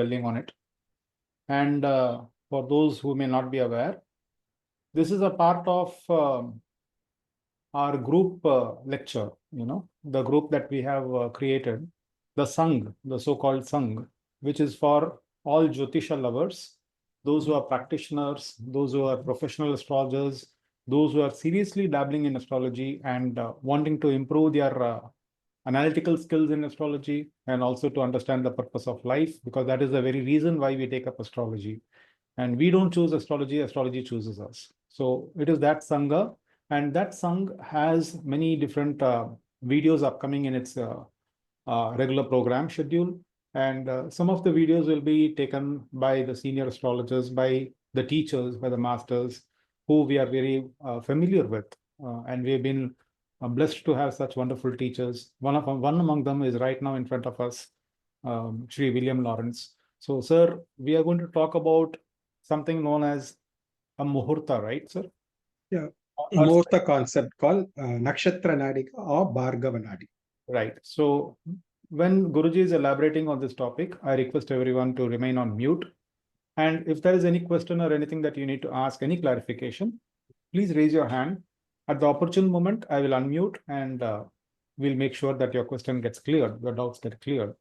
dwelling on it. And for those who may not be aware, this is a part of our group lecture, the group that we have created, the Sangh, the so-called Sangh, which is for all Jyotisha lovers, those who are practitioners, those who are professional astrologers, those who are seriously dabbling in astrology and wanting to improve their analytical skills in astrology and also to understand the purpose of life, because that is the very reason why we take up astrology. And we don't choose astrology, astrology chooses us. So it is that Sangha, and that Sangh has many different videos upcoming in its regular program schedule. And some of the videos will be taken by the senior astrologers, by the teachers, by the masters, who we are very familiar with. And we have been blessed to have such wonderful teachers. One among them is right now in front of us, Shri William Lawrence. So, sir, we are going to talk about something known as a Muhurta, right, sir? Yeah, Muhurta concept called Nakshatra Nadika or Bhargava Nadika. Right. So when Guruji is elaborating on this topic, I request everyone to remain on mute. And if there is any question or anything that you need to ask, any clarification, please raise your hand. At the opportune moment, I will unmute and we'll make sure that your question gets cleared, your doubts get cleared.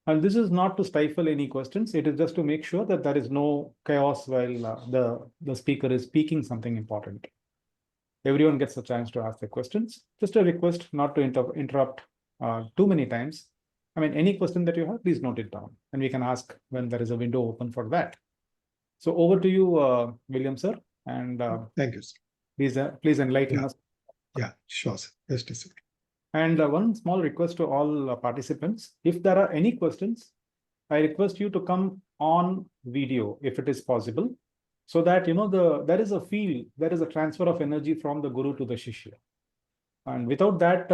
And this is not to stifle any questions. It is just to make sure that there is no chaos while the speaker is speaking something important. Everyone gets a chance to ask the questions. Just a request not to interrupt too many times. I mean, any question that you have, please note it down and we can ask when there is a window open for that. So over to you, William, sir. And thank you, sir. Please enlighten us. Yeah, sure, sir. Just a second. And one small request to all participants, if there are any questions, I request you to come on video if it is possible, so that there is a feel, there is a transfer of energy from the Guru to the Shishya. And without that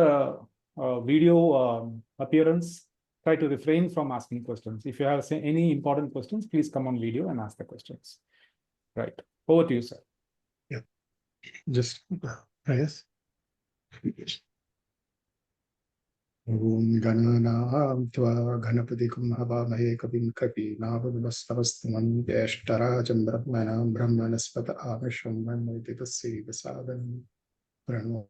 video appearance, try to refrain from asking questions. If you have any important questions, please come on video and ask the questions. Right. Over to you, sir. Yeah. Just yes. Om Ganana Tva Ganapadikum Havamahe Kavim Kapi Navastavastaman Yashtarajam Brahmanam Brahmanaspata Avasham Manvitassi Vasadan Prano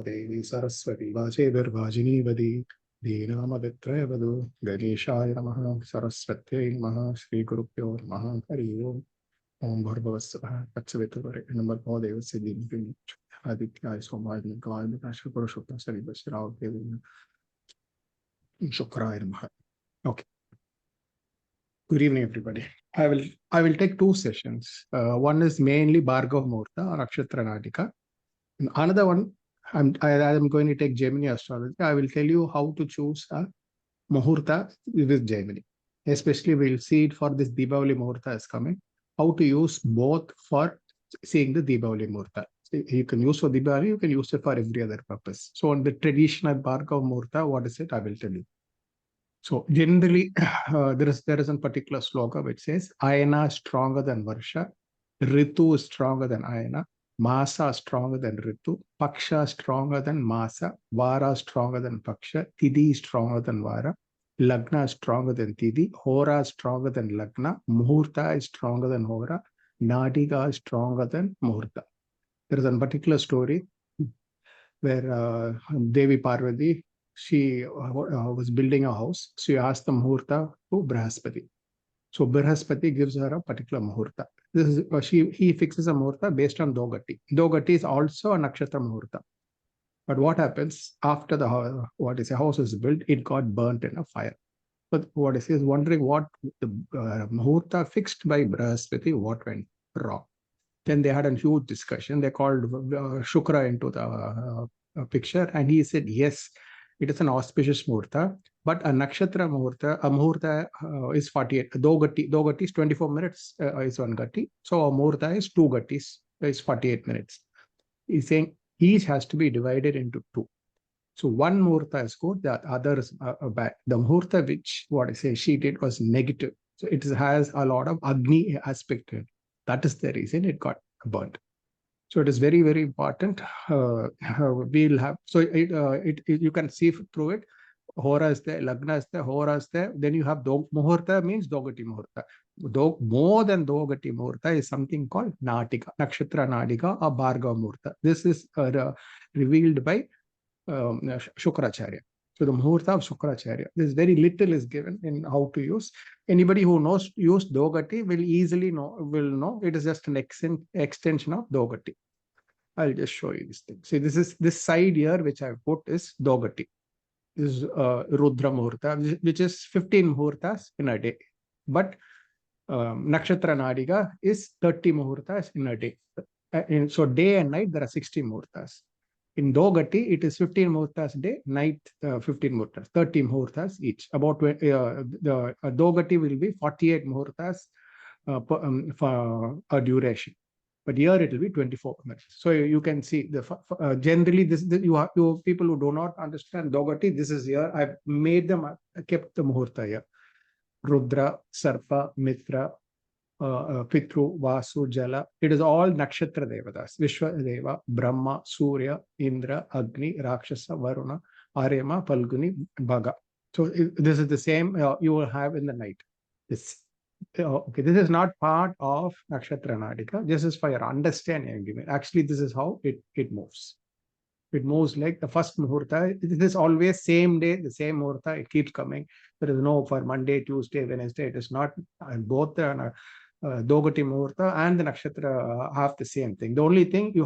Devi Saraswati Vajevar Vajini Vadi Dinama Vitrevadu Ganeshaya Namaha Saraswati Namaha Sri Gurupyo Namaha Hari Om Bhargava Muhurtha number all they was saying Aditya Somadin God National Purushottam Sari Basirao Shukra. Okay. Good evening, everybody. I will take two sessions. One is mainly Bhargav Muhurtha or Nakshatra Nadika. Another one, I'm going to take Jaimini astrology. I will tell you how to choose a Muhurta with Jaimini. Especially we'll see it for this Diwali Muhurtha is coming. How to use both for seeing the Diwali Muhurtha. You can use for Diwali, you can use it for every other purpose. So on the traditional Bhargava Muhurtha, what is it? I will tell you. So generally, there is a particular sloka which says, Ayana is stronger than Varsha, Ritu is stronger than Ayana, Masa is stronger than Ritu, Paksha is stronger than Masa, Vara is stronger than Paksha, Tidhi is stronger than Vara, Lagna is stronger than Tidhi, Hora is stronger than Lagna, Muhurta is stronger than Hora, Nadika is stronger than Muhurta. There is a particular story where Devi Parvati, she was building a house. She asked the Muhurta to Brihaspati. So Brihaspati gives her a particular Muhurta. This is he fixes a Muhurta based on Dogati. Dogati is also a Nakshatra Muhurta. But what happens after the house is built, it got burnt in a fire. But he is wondering what the Muhurta fixed by Brihaspati, what went wrong. Then they had a huge discussion. They called Shukra into the picture, and he said, yes, it is an auspicious Muhurta, but a Nakshatra Muhurta, a Muhurta is 48. Dogati is 24 minutes is one Gati. So a Muhurta is 2 Gatis, is 48 minutes. He's saying each has to be divided into 2. So one Muhurta is good, the other is bad. The Muhurta which, she did was negative. So it has a lot of Agni aspect to it. That is the reason it got burnt. So it is very, very important. We'll have, so you can see through it. Hora is there, lagna is there, hora is there. Then you have Muhurta means Dogati Muhurta. More than Dogati Muhurta is something called Nadika, Nakshatra Nadika or Bhargava Muhurtha. This is revealed by Shukracharya. So the Muhurta of Shukracharya. This very little is given in how to use. Anybody who knows use Dogati will easily know it is just an extension of Dogati. I'll just show you this thing. See, this side here which I've put is Dogati. This is Rudra Muhurta, which is 15 Muhurtas in a day. But Nakshatra Nadika is 30 Muhurtas in a day. So day and night, there are 60 Muhurtas. In Dogati, it is 15 Muhurtas a day, night 15 Muhurtas, 30 Muhurtas each. About the Dogati will be 48 Muhurtas for a duration. But here it will be 24 minutes. So you can see the generally you people who do not understand Dogati, this is here. I've made them, I kept the Muhurta here. Rudra, Sarpa, Mitra, Pitru, Vasu, Jala. It is all Nakshatra Devatas. Vishwa Deva, Brahma, Surya, Indra, Agni, Rakshasa, Varuna, Aryama, Palguni, Bhaga. So this is the same you will have in the night. This is not part of Nakshatra Nadika. This is for your understanding. Actually, this is how it moves. It moves like the first Muhurta. This is always same day, the same Muhurta. It keeps coming. There is no for Monday, Tuesday, Wednesday. It is not. Both the Dogati Muhurta and the Nakshatra have the same thing. The only thing you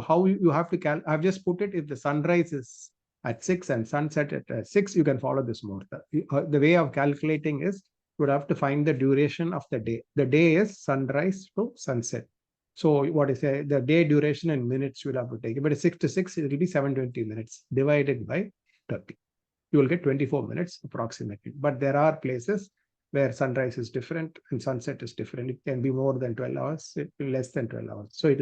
have to I've just put it, if the sunrise is at 6 and sunset at 6, you can follow this Muhurta. The way of calculating is you would have to find the duration of the day. The day is sunrise to sunset. So what is the day duration in minutes you will have to take. But 6 to 6, it will be 720 minutes divided by 30. You will get 24 minutes approximately. But there are places where sunrise is different and sunset is different. It can be more than 12 hours, it will be less than 12 hours. So it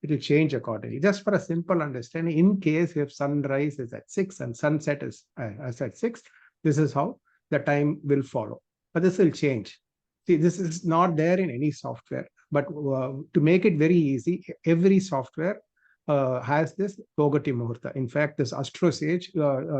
will change accordingly. Just for a simple understanding, in case if sunrise is at 6 and sunset is at 6, this is how the time will follow. But this will change. See, this is not there in any software. But to make it very easy, every software has this Dogati Muhurta. In fact, this AstroSage,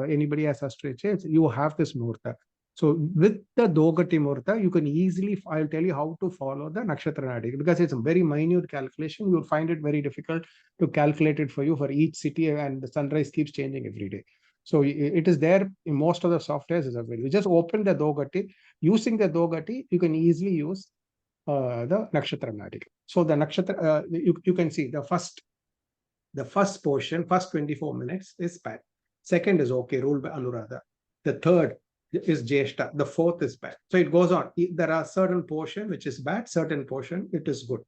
anybody has AstroSage, you have this Muhurta. So with the Dogati Muhurta, you can easily, I'll tell you how to follow the Nakshatra Nadika, because it's a very minute calculation. You'll find it very difficult to calculate it for you for each city, and the sunrise keeps changing every day. So it is there in most of the softwares is available. You just open the Dogati. Using the Dogati, you can easily use the Nakshatra Nadika. So the Nakshatra, you can see the first portion, first 24 minutes is bad. Second is okay, ruled by Anuradha. The third is Jeshta. The fourth is bad. So it goes on. There are certain portion which is bad, certain portion it is good.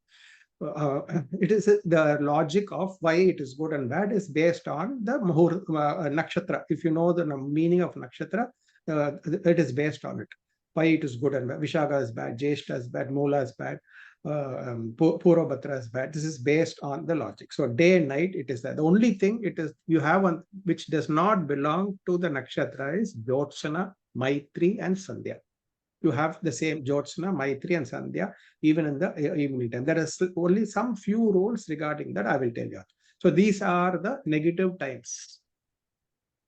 It is the logic of why it is good and bad is based on the nakshatra. If you know the meaning of nakshatra, it is based on it. Why it is good and bad. Vishaga is bad, Jeshta is bad, Mola is bad, Purvabhadra is bad. This is based on the logic. So day and night, it is that. The only thing it is you have one which does not belong to the nakshatra is Jyotsana, Maitri, and Sandhya. You have the same Jyotsana, Maitri, and Sandhya even in the evening time. There is only some few rules regarding that I will tell you. So these are the negative times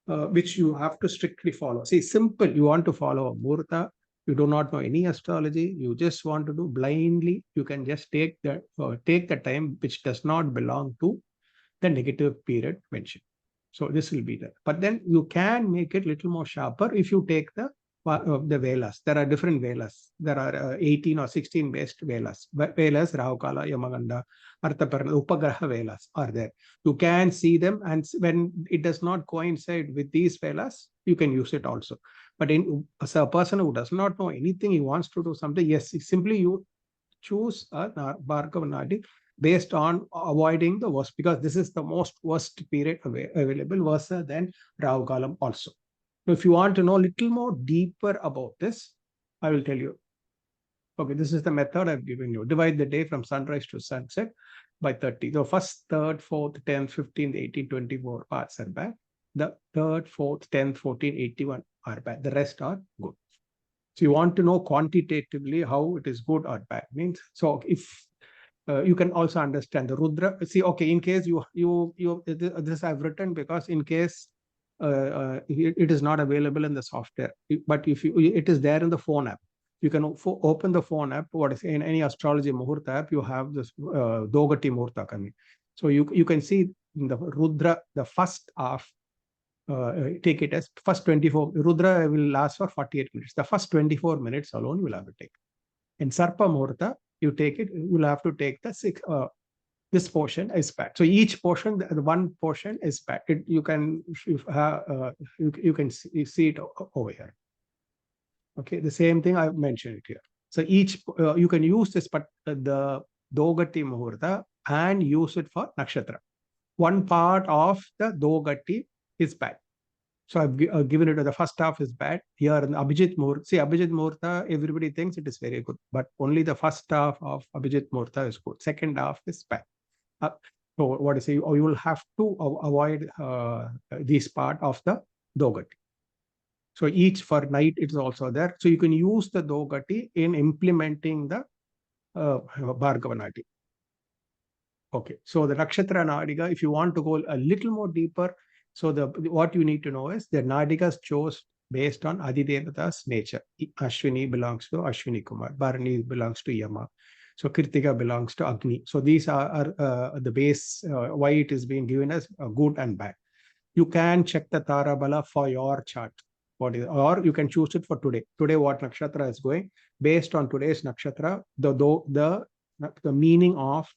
which you have to strictly follow. See, simple. You want to follow a Muhurta. You do not know any astrology. You just want to do blindly. You can just take the time which does not belong to the negative period mentioned. So this will be there. But then you can make it a little more sharper if you take the Velas. There are different Velas. There are 18 or 16 based Velas. Velas, Rahukala, Yamaganda, Arthaparana, Upagraha Velas are there. You can see them, and when it does not coincide with these Velas, you can use it also. But as a person who does not know anything, he wants to do something, yes, simply you choose a Bhargava Nadika based on avoiding the worst, because this is the most worst period available, worse than Rahu Kalam also. So if you want to know a little more deeper about this, I will tell you. Okay, this is the method I've given you. Divide the day from sunrise to sunset by 30. The first, third, fourth, 10th, 15th, 18th, 24 parts are bad. The third, fourth, 10th, 14th, 81 are bad. The rest are good. So you want to know quantitatively how it is good or bad. Means, so if you can also understand the Rudra. See, okay, in case this I've written because in case it is not available in the software. But if you, it is there in the phone app. You can open the phone app. What is in any astrology Muhurta app? You have this Dogati Muhurta coming. So you can see in the Rudra, the first half. Take it as first 24. Rudra will last for 48 minutes. The first 24 minutes alone you will have to take. In Sarpa Muhurta, you take it. You will have to take the this portion is packed. So each portion, the one portion is packed. You can see it over here. Okay, the same thing I mentioned it here. So each you can use this, but the Dogati Muhurta and use it for Nakshatra. One part of the Dogati is bad. So I've given it, the first half is bad. Here in Abhijit Muhurta, see Abhijit Muhurta, everybody thinks it is very good, but only the first half of Abhijit Muhurta is good. Second half is bad. So what is it? You will have to avoid this part of the Dogati. So each for night it is also there. So you can use the Dogati in implementing the Bhargava Nadika. Okay, so the Nakshatra Nadika, if you want to go a little more deeper, so what you need to know is the Nadikas chose based on Adidevata's nature. Ashwini belongs to Ashwini Kumar, Bharani belongs to Yama. So Kritika belongs to Agni. So these are the base, why it is being given as good and bad. You can check the Tara Bala for your chart. Or you can choose it for today. Today, what Nakshatra is going, based on today's Nakshatra, the meaning of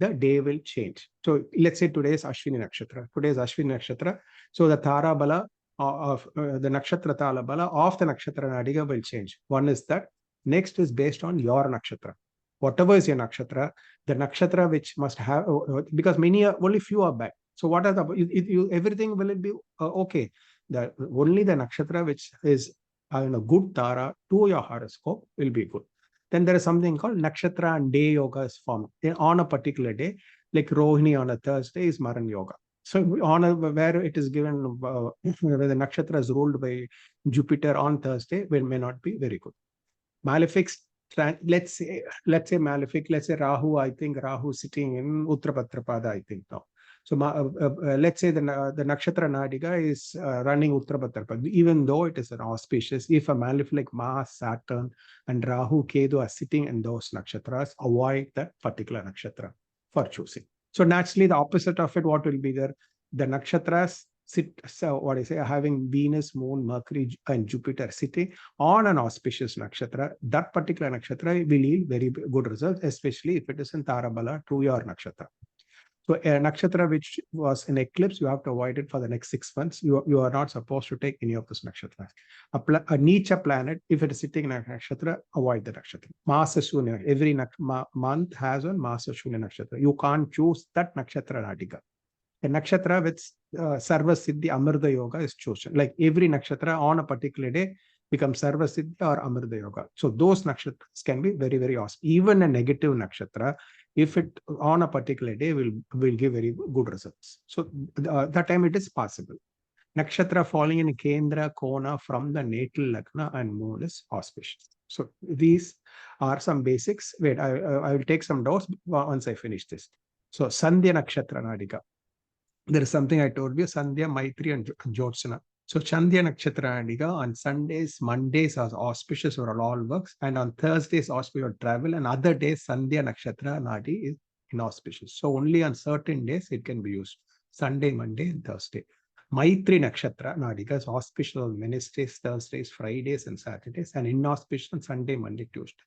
the day will change. So let's say today is Ashwini Nakshatra. Today is Ashwini Nakshatra. So the Tara Bala of the Nakshatra Tala Bala of the Nakshatra Nadika will change. One is that. Next is based on your Nakshatra. Whatever is your Nakshatra, the Nakshatra which must have, because only few are bad. So what are the, everything will it be okay? Only the Nakshatra which is a good Tara to your horoscope will be good. Then there is something called Nakshatra and Day Yoga is formed. On a particular day, like Rohini on a Thursday is Maran Yoga. So where it is given, where the Nakshatra is ruled by Jupiter on Thursday, may not be very good. Malefics, let's say Malefic, let's say Rahu, I think Rahu sitting in Uttarabhadrapada, I think now. So let's say the Nakshatra Nadika is running Uttarabhadrapada, even though it is an auspicious. If a malefic like Mars, Saturn, and Rahu, Ketu are sitting in those nakshatras, avoid that particular nakshatra for choosing. So naturally, the opposite of it, what will be there? The nakshatras sit, so what I say, having Venus, Moon, Mercury, and Jupiter sitting on an auspicious nakshatra. That particular nakshatra will yield very good results, especially if it is in Tarabala to your nakshatra. So a nakshatra which was in eclipse, you have to avoid it for the next 6 months. You are not supposed to take any of those nakshatras. A Nicha planet, if it is sitting in a nakshatra, avoid the nakshatra. Maas Shunya, every month has one Maas Shunya nakshatra. You can't choose that Nakshatra Nadika. A nakshatra with Sarva Siddhi Amrita Yoga is chosen. Like every nakshatra on a particular day becomes Sarva Siddhi or Amrita Yoga. So those nakshatras can be very, very awesome. Even a negative nakshatra, if it on a particular day will give very good results. So that time it is possible. Nakshatra falling in Kendra Kona from the natal lagna and moon is auspicious. So these are some basics. Wait, I will take some notes once I finish this. So Sandhya Nakshatra Nadika. There is something I told you, Sandhya, Maitri, and Jyotsana. So Chandya Nakshatra Nadika on Sundays, Mondays are auspicious for all works, and on Thursdays auspicious for travel, and other days Sandhya Nakshatra Nadi is inauspicious. So only on certain days it can be used. Sunday, Monday, and Thursday. Maitri Nakshatra Nadika is auspicious on Wednesdays, Thursdays, Fridays, and Saturdays, and inauspicious on Sunday, Monday, Tuesday.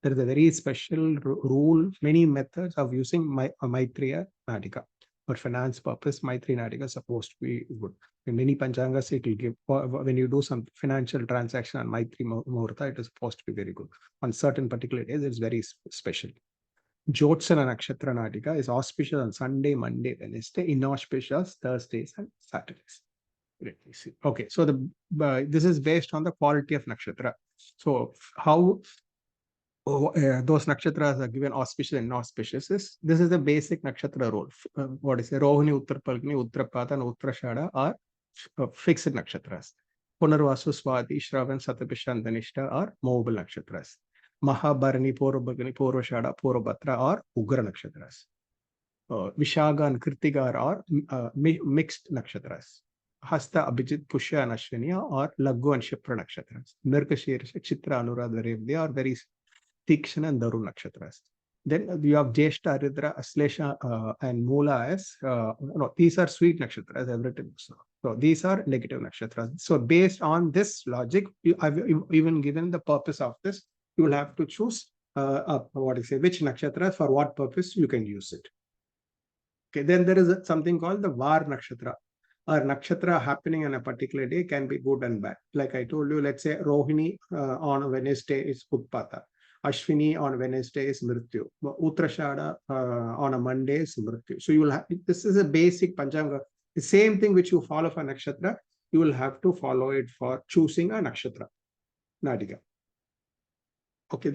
There is a very special rule, many methods of using Maitri Nadika. For finance purpose, Maitri Nadika is supposed to be good. In many Panchangas, it will give, when you do some financial transaction on Maitri Muhurtha, it is supposed to be very good. On certain particular days, it's very special. Jyotsana Nakshatra Nadika is auspicious on Sunday, Monday, Wednesday, inauspicious Thursdays and Saturdays. Let me see. Okay, so this is based on the quality of nakshatra. So how those nakshatras are given auspicious and inauspicious. This is the basic nakshatra rule. What is it? Rohini, Uttarpalgni, Uttrapada, and Uttrashada are fixed nakshatras. Punarvasu, Swati, Shravan, Satapisha, and Dhanishta are movable nakshatras. Mahabharani, Purvabhagni, Purvashada, Purvabhadra are Ugra nakshatras. Vishaga and Kritika are mixed nakshatras. Hasta, Abhijit, Pushya, and Ashwini, or Laghu and Shipra Nakshatras. Mirkashir, Chitra, Anuradha, Revdi are very Tikshana and Daru Nakshatras. Then you have Jeshta, Aridra, Aslesha, and Mula as, no, these are sweet nakshatras, I've written. So these are negative nakshatras. So based on this logic, I've even given the purpose of this, you will have to choose which nakshatra for what purpose you can use it. Okay, then there is something called the Vaar Nakshatra. A nakshatra happening on a particular day can be good and bad. Like I told you, let's say Rohini on a Wednesday is Utpata. Ashwini on Wednesday is Mrityu. Uttarashada on a Monday is Mrityu. So you will have, this is a basic Panchanga. The same thing which you follow for nakshatra, you will have to follow it for choosing a nakshatra. Nadika. Okay,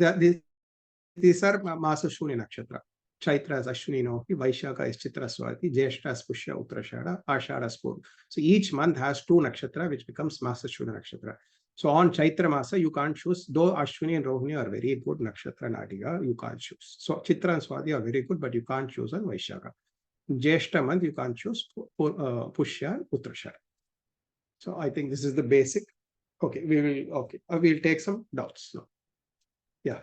these are Maas Shunya Nakshatra. Chaitra is Ashwini Nohi, Vaishaka is Chitra Swati, Jeshta is Pushya Uttarashada, Ashada is Purva. So each month has two nakshatra, which becomes Maas Shunya Nakshatra. So on Chaitra Masa, you can't choose, though Ashwini and Rohini are very good Nakshatra Nadika, you can't choose. So Chitra and Swati are very good, but you can't choose on Vaishaka. Jeshta month, you can't choose Pushya and Uttarashada. So I think this is the basic. Okay, we'll take some doubts now. Yeah.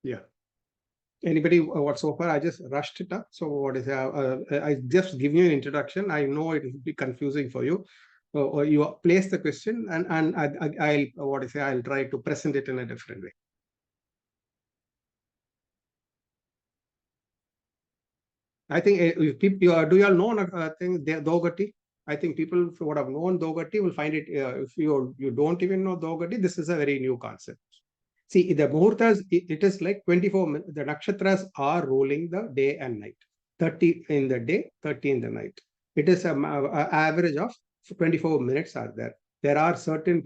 Yeah. Anybody whatsoever? I just rushed it up. So what is I just give you an introduction. I know it will be confusing for you. Or you place the question, and I'll try to present it in a different way. I think if people, do you all know Dogati? I think people who have known Dogati will find it. If you don't even know Dogati, this is a very new concept. See, the Muhurtas, it is like 24 minutes. The Nakshatras are ruling the day and night. 30 in the day, 30 in the night. It is an average of 24 minutes are there. There are certain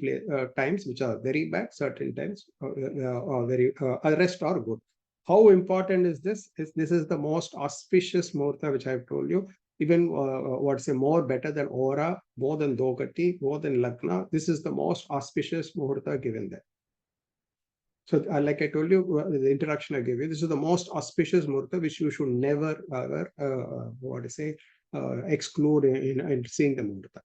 times which are very bad, certain times the rest are good. How important is this? This is the most auspicious Muhurta which I have told you. Even more better than Aura, more than Dogati, more than Lagna. This is the most auspicious Muhurta given there. So like I told you, the introduction I gave you, this is the most auspicious Muhurta which you should never exclude in seeing the Muhurta.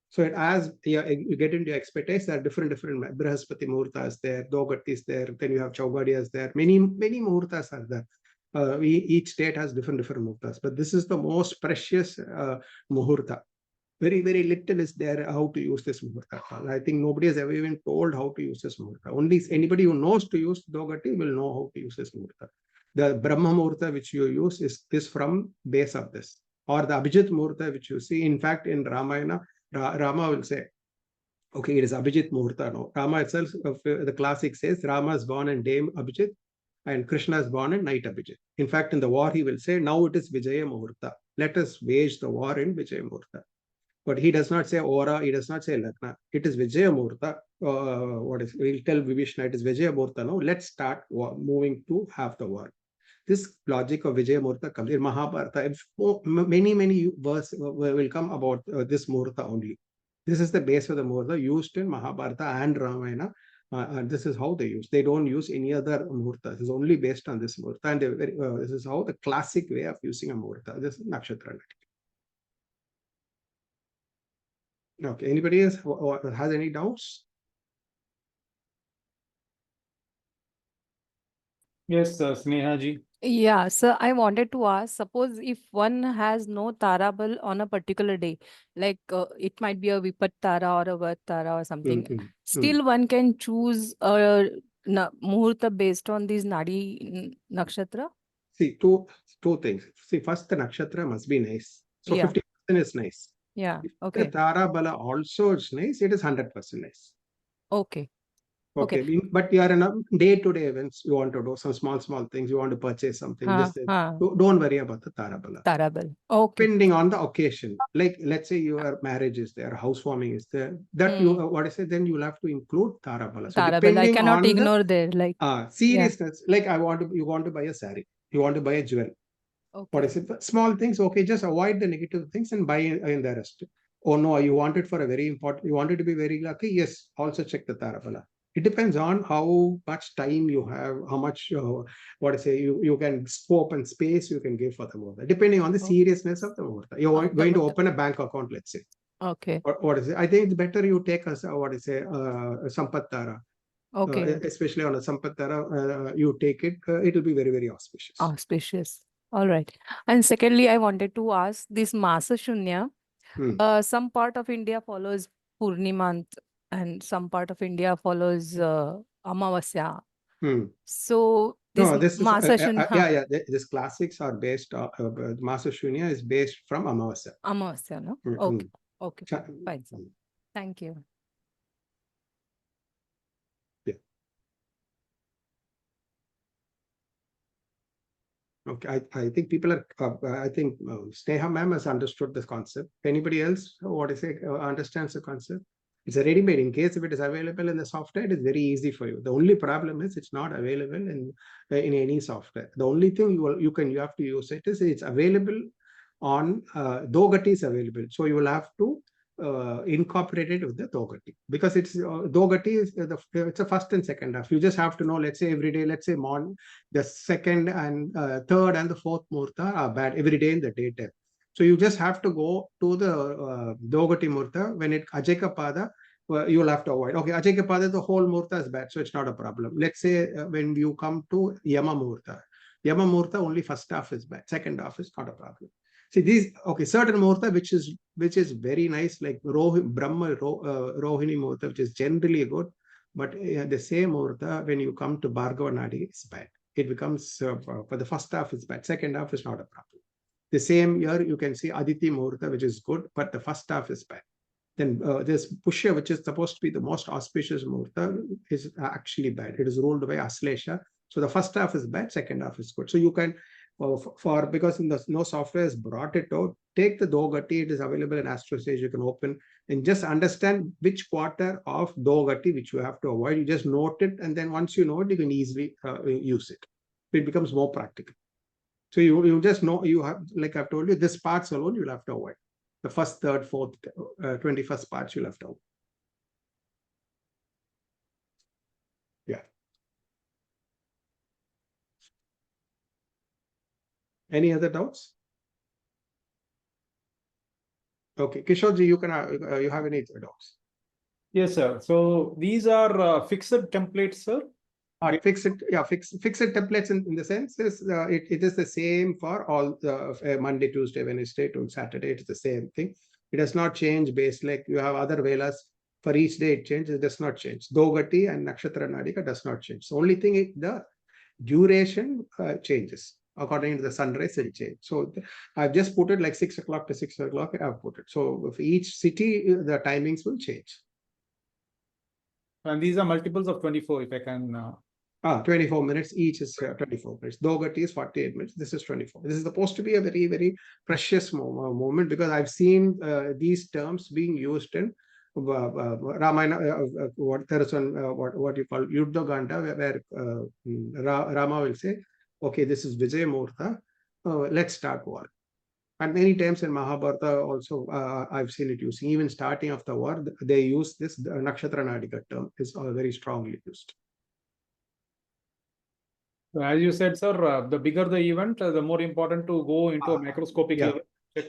So as you get into expertise, there are different Brihaspati Muhurta is there, Dogati is there, then you have Chaugadi is there, many Muhurtas are there. Each state has different Muhurtas, but this is the most precious Muhurta. Very, very little is there how to use this Muhurta. I think nobody has ever even told how to use this Muhurta. Only anybody who knows to use Dogati will know how to use this Muhurta. The Brahma Muhurta which you use is from base of this. Or the Abhijit Muhurta which you see. In fact, in Ramayana, Rama will say, okay, it is Abhijit Muhurta. No, Rama itself, the classic says, Rama is born in day Abhijit and Krishna is born in night Abhijit. In fact, in the war, he will say, now it is Vijaya Muhurta. Let us wage the war in Vijaya Muhurta. But he does not say Aura, he does not say Lagna. It is Vijaya Muhurta. We'll tell Vibhishna, it is Vijaya Muhurta now. Let's start moving to have the war. This logic of Vijaya Muhurta comes in Mahabharata. Many verses will come about this Muhurta only. This is the base of the Muhurta used in Mahabharata and Ramayana. And this is how they use. They don't use any other Muhurta. This is only based on this Muhurta. And this is how the classic way of using a Muhurta. This is Nakshatra Nadika. Okay, anybody else has any doubts? Yes, Sneha ji. Yeah, so I wanted to ask, suppose if one has no Tarabal on a particular day, like it might be a Vipat Tara or a Vat Tara or something, still one can choose a Muhurta based on these Nadi Nakshatra? See, two things. See, first the Nakshatra must be nice. So 50% is nice. Yeah, okay. The Tara Bala also is nice. It is 100% nice. Okay. Okay. But you are in a day-to-day events. You want to do some small things. You want to purchase something. Don't worry about the Tarabala. Tarabala. Okay. Depending on the occasion. Like, let's say your marriage is there, housewarming is there. That then you will have to include Tarabala. So Tarabala, I cannot ignore there. Like seriousness. Like you want to buy a sari. You want to buy a jewel. Okay. What is it? Small things, okay, just avoid the negative things and buy in the rest. Oh no, you want it for a very important, you want it to be very lucky. Yes, also check the Tarabala. It depends on how much time you have, how much, you can scope and space you can give for the Muhurta, depending on the seriousness of the Muhurta. You're going to open a bank account, let's say. Okay. What is it? I think it's better you take a Sampattara. Okay. Especially on a Sampattara, you take it, it will be very, very auspicious. Auspicious. All right. And secondly, I wanted to ask this Maas Shunya. Some part of India follows Purnimant and some part of India follows Amavasya. So this Maas Shunya. These classics are based on Maas Shunya is based from Amavasya. Amavasya, no? Okay. Okay. Fine. Sir. Thank you. Okay, I think people are, I think Sneha ma'am has understood this concept. Anybody else, understands the concept? It's a ready-made. In case if it is available in the software, it is very easy for you. The only problem is it's not available in any software. The only thing you have to use it is it's available on ghati is available. So you will have to incorporate it with the ghati, because it's ghati is it's a first and second half. You just have to know, let's say every day, let's say the second and third and the fourth Muhurta are bad every day in the daytime. So you just have to go to the ghati Muhurta. When it Ajeka Pada, you will have to avoid. Okay, Ajeka Pada, the whole Muhurta is bad, so it's not a problem. Let's say when you come to Yama Muhurta only first half is bad, second half is not a problem. See these, okay, certain Muhurta which is very nice, like Brahma Rohini Muhurta, which is generally good, but the same Muhurta when you come to Bhargava Nadika, it's bad. It becomes for the first half is bad, second half is not a problem. The same year you can see Aditi Muhurta, which is good, but the first half is bad. Then this Pushya, which is supposed to be the most auspicious Muhurta, is actually bad. It is ruled by Aslesha. So the first half is bad, second half is good. So you can, because no software has brought it out, take the ghati, it is available in Astrosage, you can open and just understand which quarter of ghati which you have to avoid. You just note it, and then once you know it, you can easily use it. It becomes more practical. So you just know, you have, like I've told you, this parts alone you'll have to avoid. The first, third, fourth, 21st parts you'll have to avoid. Yeah. Any other doubts? Okay, Kishorji, you can you have any doubts? Yes, sir. So these are fixed templates, sir. Fixed templates in the sense is it is the same for all Monday, Tuesday, Wednesday to Saturday. It's the same thing. It does not change based, like you have other Velas for each day. It changes. It does not change. Ghati and Nakshatra Nadika does not change. The only thing is the duration changes according to the sunrise. Will change. So I've just put it like 6 o'clock to 6 o'clock. I've put it. So for each city, the timings will change. And these are multiples of 24, if I can. 24 minutes, each is 24 minutes. Ghati is 48 minutes. This is 24. This is supposed to be a very, very precious moment, because I've seen these terms being used in Ramayana, there is one, what you call Yuddha Ganda, where Rama will say, okay, this is Vijay Muhurtha, let's start war. And many times in Mahabharata also, I've seen it using, even starting of the war, they use this Nakshatra Nadika term, is very strongly used. So as you said, sir, the bigger the event, the more important to go into a macroscopic level.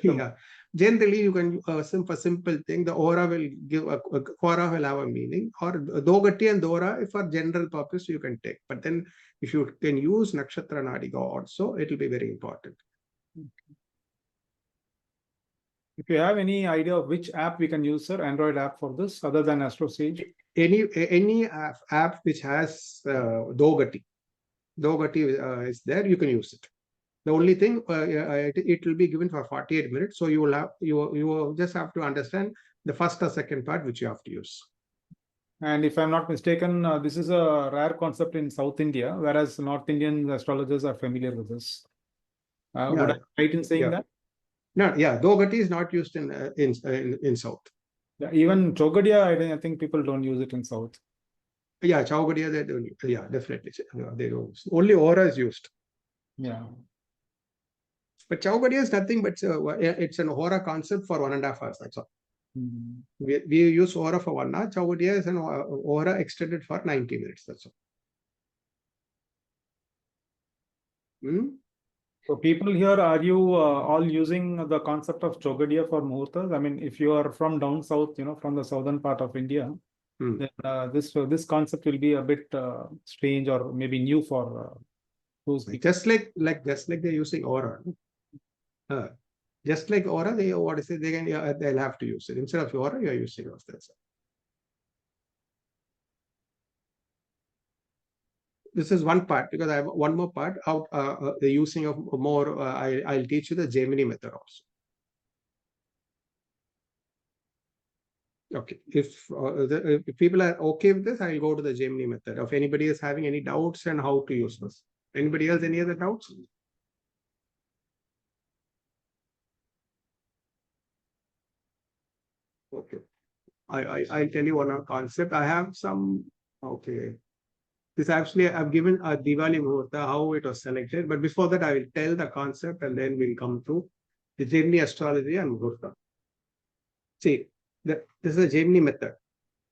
Yeah. Generally, you can for simple thing, the aura will give aura will have a meaning, or ghati and dora for general purpose you can take. But then if you can use Nakshatra Nadika also, it will be very important. If you have any idea of which app we can use, sir, Android app for this, other than Astrosage? Any app which has ghati is there, you can use it. The only thing, it will be given for 48 minutes. So you will just have to understand the first or second part which you have to use. And if I'm not mistaken, this is a rare concept in South India, whereas North Indian astrologers are familiar with this. Would I be right in saying that? No, ghati is not used in South. Yeah, even Chogadia, I think people don't use it in South. Yeah, Chogadia, they don't. Yeah, definitely. They don't. Only aura is used. Yeah. But Chaugadia is nothing but it's an aura concept for 1.5 hours. That's all. We use aura for 1 hour. Chaudiya is an aura extended for 90 minutes. That's all. So people here, are you all using the concept of Chogadiya for Muhurtas? I mean, if you are from down south, from the southern part of India, then this concept will be a bit strange or maybe new for those people. Just like they're using aura. Just like aura, they'll have to use it. Instead of aura, you're using yours. That's all. This is one part, because I have one more part. How the using of more, I'll teach you the Jaimini method also. Okay, if people are okay with this, I'll go to the Jaimini method. If anybody is having any doubts on how to use this. Anybody else, any other doubts? Okay, I'll tell you one concept. I have some, okay. This actually, I've given a Diwali Muhurtha, how it was selected. But before that, I will tell the concept and then we'll come to the Jaimini astrology and Muhurta. See, this is a Jaimini method.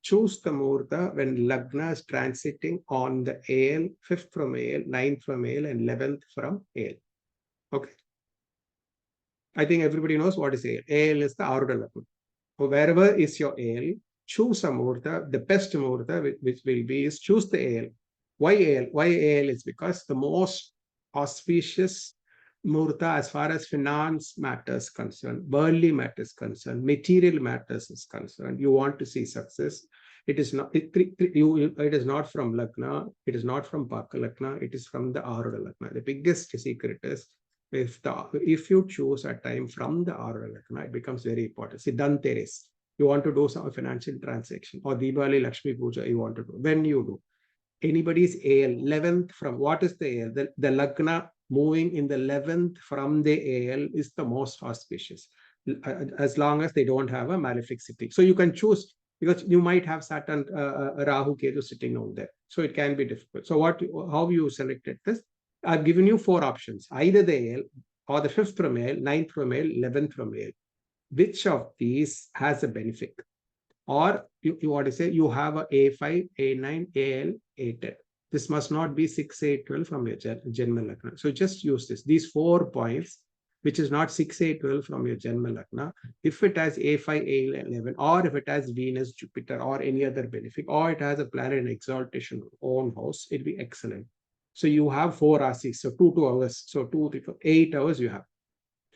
Choose the Muhurta when lagna is transiting on the AL, 5th from AL, 9th from AL, and 11th from AL. Okay. I think everybody knows what is AL. AL is the Aruda lagna. So wherever is your AL, choose a Muhurta. The best Muhurta, which will be, is choose the AL. Why AL? Why AL is because the most auspicious Muhurta as far as finance matters concerned, worldly matters concerned, material matters is concerned. You want to see success. It is not. It is not from lagna. It is not from Paka lagna. It is from the Aruda lagna. The biggest secret is if you choose a time from the Aruda lagna, it becomes very important. See, Dhanteres, you want to do some financial transaction, or Diwali Lakshmi Puja you want to do. When you do, anybody's AL, 11th from, what is the AL? The lagna moving in the 11th from the AL is the most auspicious, as long as they don't have a malefic sitting. So you can choose, because you might have Saturn, Rahu, Ketu sitting on there. So it can be difficult. So how you selected this? I've given you 4 options, either the AL or the 5th from AL, 9th from AL, 11th from AL. Which of these has a benefic? Or you want to say you have a A5, A9, AL, A10. This must not be 6, 8, 12 from your Janma Lagna. So just use this. These 4 points, which is not 6, 8, 12 from your Janma Lagna. If it has A5, AL, 11, or if it has Venus, Jupiter, or any other benefic, or it has a planet in exaltation own house, it'll be excellent. So you have 4 rasis, so 2 hours. So 2, 3, 4, 8 hours you have.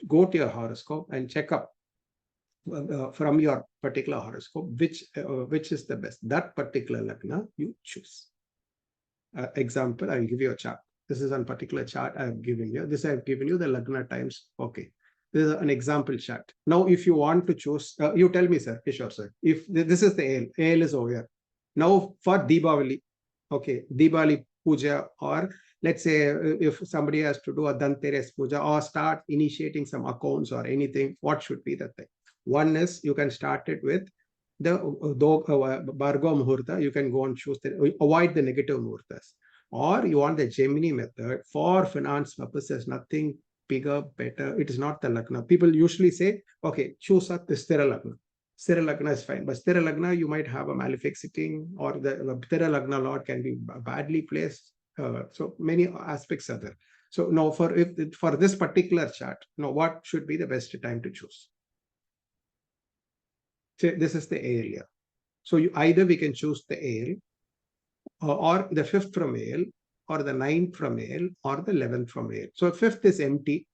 Go to your horoscope and check up from your particular horoscope, which is the best. That particular lagna you choose. Example, I will give you a chart. This is a particular chart I have given you. This I have given you the lagna times. Okay. This is an example chart. Now, if you want to choose, you tell me, sir, Kishore, sir. If this is the AL is over here. Now for Deepavali, okay, Diwali Puja, or let's say if somebody has to do a Dhanteres Puja or start initiating some accounts or anything, what should be the thing? One is you can start it with the Bhargava Muhurtha. You can go and choose avoid the negative Muhurtas. Or you want the Jaimini method for finance purposes, nothing bigger, better. It is not the lagna. People usually say, okay, choose the Sthira lagna. Sthira lagna is fine, but Sthira lagna, you might have a malefic sitting, or the Sthira lagna lord can be badly placed. So many aspects are there. So now for this particular chart, now what should be the best time to choose? So this is the area. So either we can choose the AL, or the 5th from AL, or the 9th from AL, or the 11th from AL. So 5th is empty.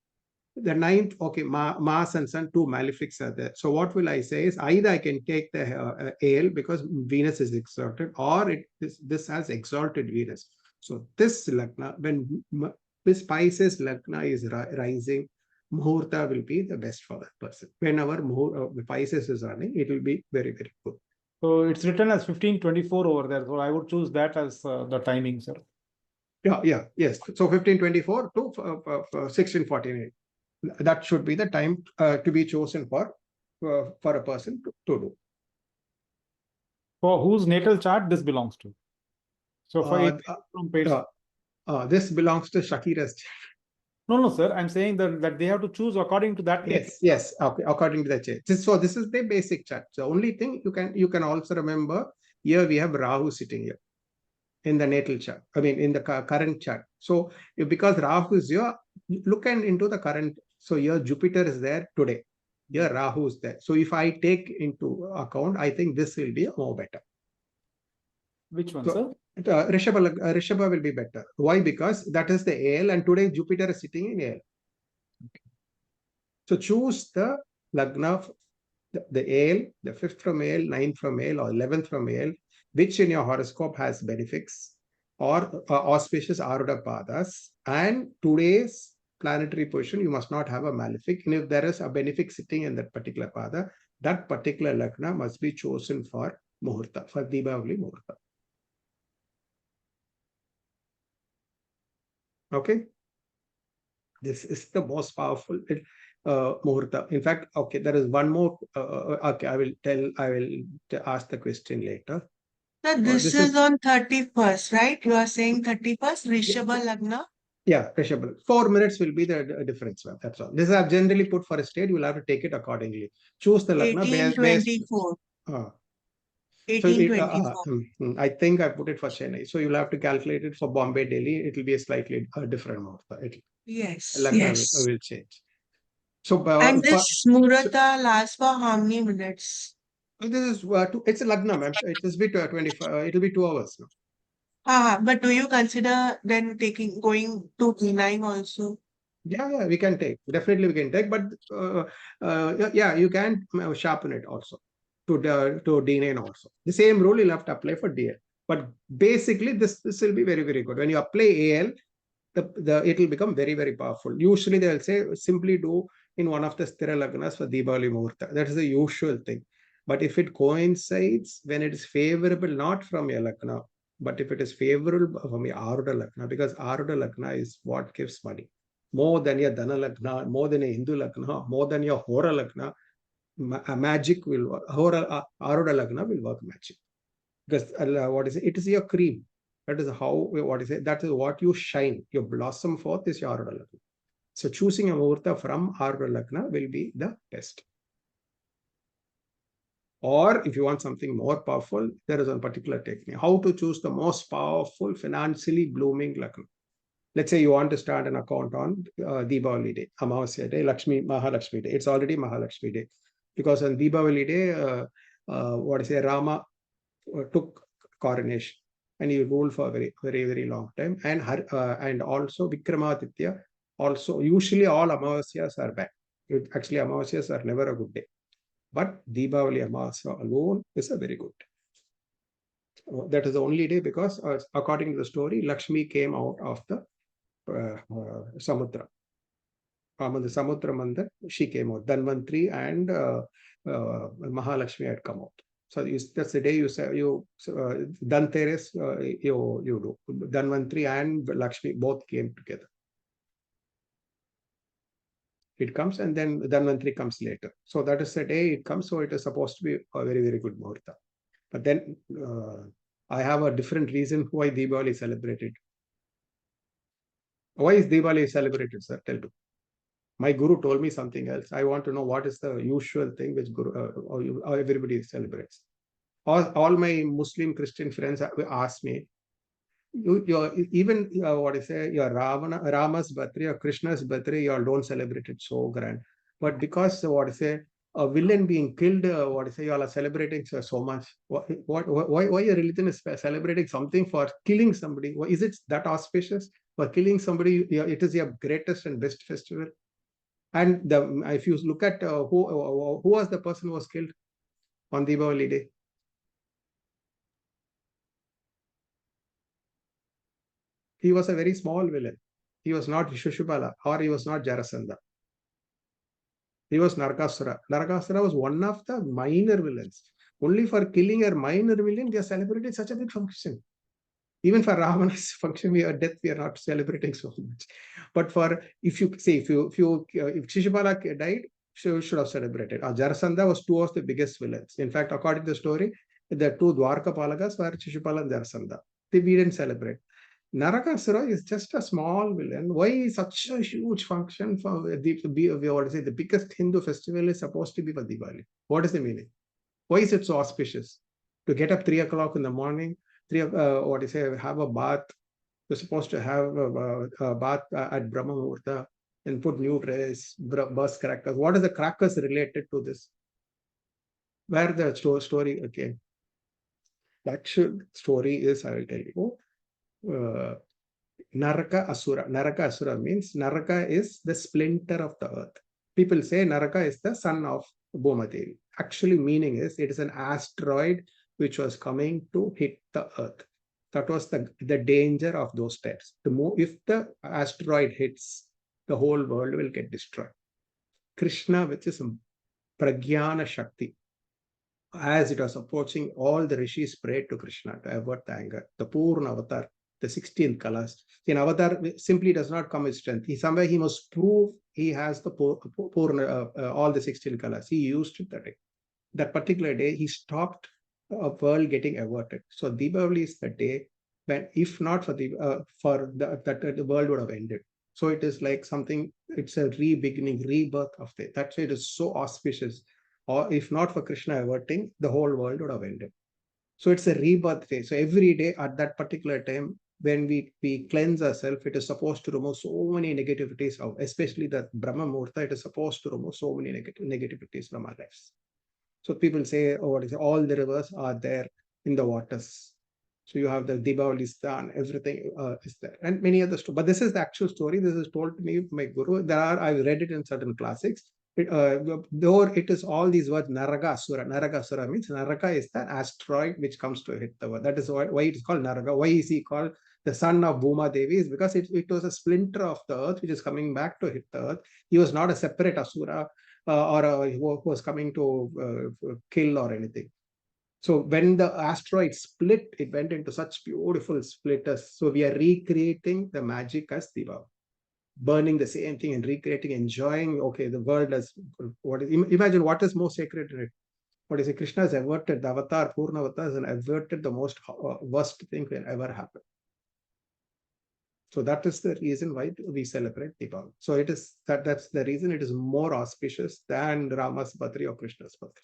The 9th, okay, Maas and Sun, 2 malefics are there. So what will I say is either I can take the AL because Venus is exalted, or this has exalted Venus. So this lagna, when this Pisces lagna is rising, Muhurta will be the best for that person. Whenever Pisces is running, it will be very, very good. So it's written as 1524 over there. So I would choose that as the timing, sir. Yes. So 1524 to 1648. That should be the time to be chosen for a person to do. For whose natal chart this belongs to? So for from page, this belongs to Shakira's chart. No, sir. I'm saying that they have to choose according to that. Yes. Okay, according to the chart. So this is the basic chart. The only thing you can also remember, here we have Rahu sitting here in the natal chart. I mean, in the current chart. So because Rahu is here, look into the current. So here Jupiter is there today. Here Rahu is there. So if I take into account, I think this will be more better. Which one, sir? Rishabha will be better. Why? Because that is the AL, and today Jupiter is sitting in AL. Okay. So choose the lagna, the AL, the 5th from AL, 9th from AL, or 11th from AL, which in your horoscope has benefics or auspicious Aruda Padas. And today's planetary position, you must not have a malefic. And if there is a benefic sitting in that particular Pada, that particular lagna must be chosen for Muhurta, for Diwali Muhurta. Okay, this is the most powerful Muhurta. In fact, okay, there is one more. Okay, I will ask the question later. So this is on 31st, right? You are saying 31st, Rishabha Lagna? Yeah, Rishabha. 4 minutes will be the difference. That's all. This I've generally put for a state. You will have to take it accordingly. Choose the Lagna based. 1824. 1824. I think I put it for Chennai. So you'll have to calculate it for Bombay, Delhi. It will be a slightly different Muhurta. Yes. Lagna will change. So, and this Muhurta lasts for how many minutes? This is it's a lagna, ma'am. It will be 25. It will be 2 hours now. But do you consider then going to D9 also? Yeah, we can take. Definitely, we can take. But yeah, you can sharpen it also to D9 also. The same rule you'll have to apply for DL. But basically, this will be very, very good. When you apply AL, it will become very, very powerful. Usually, they will say simply do in one of the Sthira Lagnas for Diwali Muhurtha. That is the usual thing. But if it coincides when it is favorable, not from your Lagna, but if it is favorable from your Aruda Lagna, because Aruda Lagna is what gives money. More than your Dana Lagna, more than your Hindu Lagna, more than your Hora Lagna, magic will work. Aruda Lagna will work magic. Because what is it? It is your cream. That is how, what is it? That is what you shine. Your blossom forth is your Aruda Lagna. So choosing a Muhurta from Aruda Lagna will be the best. Or if you want something more powerful, there is a particular technique. How to choose the most powerful, financially blooming Lagna. Let's say you want to start an account on Deepavali Day, Amavasya Day, Mahalakshmi Day. It's already Mahalakshmi Day. Because on Deepavali Day, Rama took coronation and he ruled for a very, very, very long time. And also Vikramaditya, also usually all Amavasyas are bad. Actually, Amavasyas are never a good day. But Deepavali Amavasya alone is a very good day. That is the only day because according to the story, Lakshmi came out of the Samudra. The Samudra Mandar, she came out. Dhanvantri and Mahalakshmi had come out. So that's the day you say Dhanteres you do. Dhanvantri and Lakshmi both came together. It comes and then Dhanvantri comes later. So that is the day it comes. So it is supposed to be a very, very good Muhurta. But then I have a different reason why Diwali is celebrated. Why is Diwali celebrated, sir? Tell me. My guru told me something else. I want to know what is the usual thing which everybody celebrates. All my Muslim Christian friends ask me, even your Rama's birthday or Krishna's birthday, you all don't celebrate it so grand. But because a villain being killed, you all are celebrating so much. Why your religion is celebrating something for killing somebody? Why is it that auspicious? For killing somebody, it is your greatest and best festival. And if you look at who was the person who was killed on Diwali Day? He was a very small villain. He was not Shishupala or he was not Jarasandha. He was Narakasura. Narakasura was one of the minor villains. Only for killing a minor villain, they are celebrating such a big function. Even for Ravana's function, we are not celebrating so much. But for if Shishupala died, she should have celebrated. Jarasandha was two of the biggest villains. In fact, according to the story, the two Dwarka Palakas were Shishupala and Jarasandha. We didn't celebrate. Narakasura is just a small villain. Why such a huge function for the biggest Hindu festival is supposed to be for Diwali? What is the meaning? Why is it so auspicious? To get up 3 o'clock in the morning, have a bath. You're supposed to have a bath at Brahma Muhurtha and put new dress, burst crackers. What is the crackers related to this? Where the story again? That story is, I will tell you. Naraka Asura. Naraka Asura means Naraka is the splinter of the earth. People say Naraka is the son of Bhumadevi. Actually, meaning is it is an asteroid which was coming to hit the earth. That was the danger of those steps. If the asteroid hits, the whole world will get destroyed. Krishna, which is Pragyana Shakti, as it was approaching, all the rishis prayed to Krishna to avert the anger. The Purna Avatar, the 16 colors. In Avatar simply does not come with strength. Somewhere he must prove he has the Purna, all the 16 colors. He used it that day. That particular day, he stopped a world getting averted. So Deepavali is the day when, if not for the world would have ended. So it is like something, it's a re-beginning, rebirth of it. That's why it is so auspicious. Or if not for Krishna averting, the whole world would have ended. So it's a rebirth day. So every day at that particular time, when we cleanse ourselves, it is supposed to remove so many negativities, especially the Brahma Muhurta, it is supposed to remove so many negativities from our lives. So people say, oh, all the rivers are there in the waters. So you have the Deepavali Stan, everything is there. And many other stories. But this is the actual story. This is told to me by my guru. I've read it in certain classics. Though it is all these words, Narakasura. Narakasura means Naraka is the asteroid which comes to hit the world. That is why it is called Naraka. Why is he called the son of Bhuma Devi? Is because it was a splinter of the earth which is coming back to hit the earth. He was not a separate Asura who was coming to kill or anything. So when the asteroid split, it went into such beautiful splitters. So we are recreating the magic as Diwali, burning the same thing and recreating, enjoying. Okay, the world has imagine what is more sacred in it. What is it? Krishna has averted the avatar, Purna Avatar, has averted the most worst thing that ever happened. So that is the reason why we celebrate Diwali. So it is that's the reason it is more auspicious than Rama's birthday or Krishna's birthday.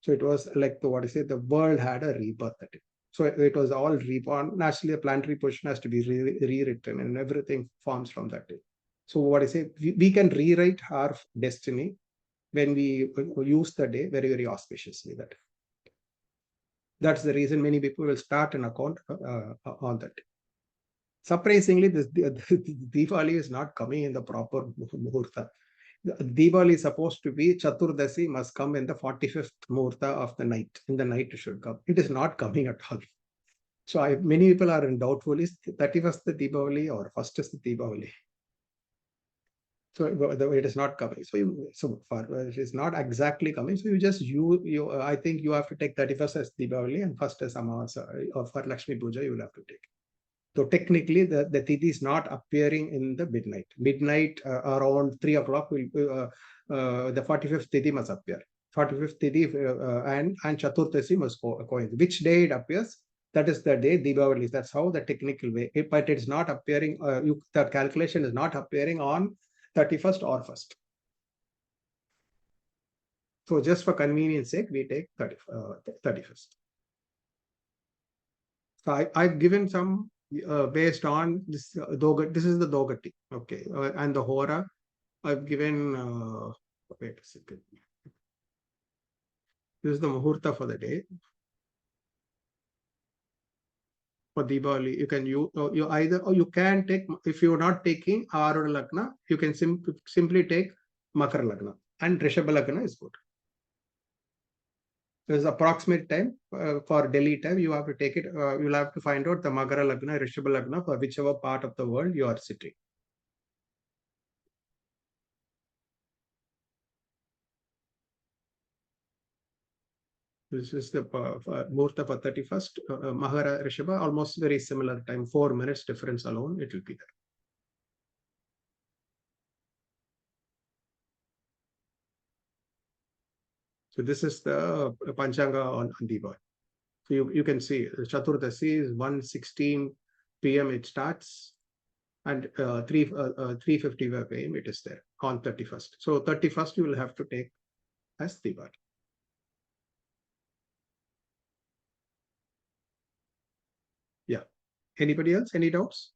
So it was like the world had a rebirth at it. So it was all reborn. Naturally, the planetary position has to be rewritten and everything forms from that day. So we can rewrite our destiny when we use the day very, very auspiciously. That's the reason many people will start an account on that day. Surprisingly, the Diwali is not coming in the proper Muhurta. Diwali is supposed to be Chaturdasi must come in the 45th Muhurta of the night. In the night it should come. It is not coming at all. So many people are in doubtful, is 31st the Deepavali or 1st is the Deepavali? So it is not coming. So far it is not exactly coming. So I think you have to take 31st as Deepavali and 1st as Amavasya, or for Lakshmi Puja you will have to take. So technically, the Tithi is not appearing in the midnight. Midnight around 3 o'clock, the 45th Tithi must appear. 45th Tithi and Chaturdasi must coincide. Which day it appears? That is the day Deepavali. That's how the technical way. But it is not appearing. The calculation is not appearing on 31st or 1st. So just for convenience sake, we take 31st. So I've given some based on this. This is the Dogati, okay, and the Hora. I've given. Wait a second. This is the Muhurta for the day. For Diwali, you can you can take, if you are not taking Arudha Lagna, you can simply take Makar Lagna, and Rishabha Lagna is good. There's approximate time for Delhi time. You have to take it. You'll have to find out the Makara Lagna, Rishabha Lagna for whichever part of the world you are sitting. This is the Muhurta for 31st. Mahara Rishabha, almost very similar time, 4 minutes difference alone, it will be there. So this is the Panchanga on Diwali. So you can see Chaturdasi is 1:16 p.m. it starts, and 3:55 p.m. it is there on 31st. So 31st you will have to take as Diwali. Yeah. Anybody else? Any doubts?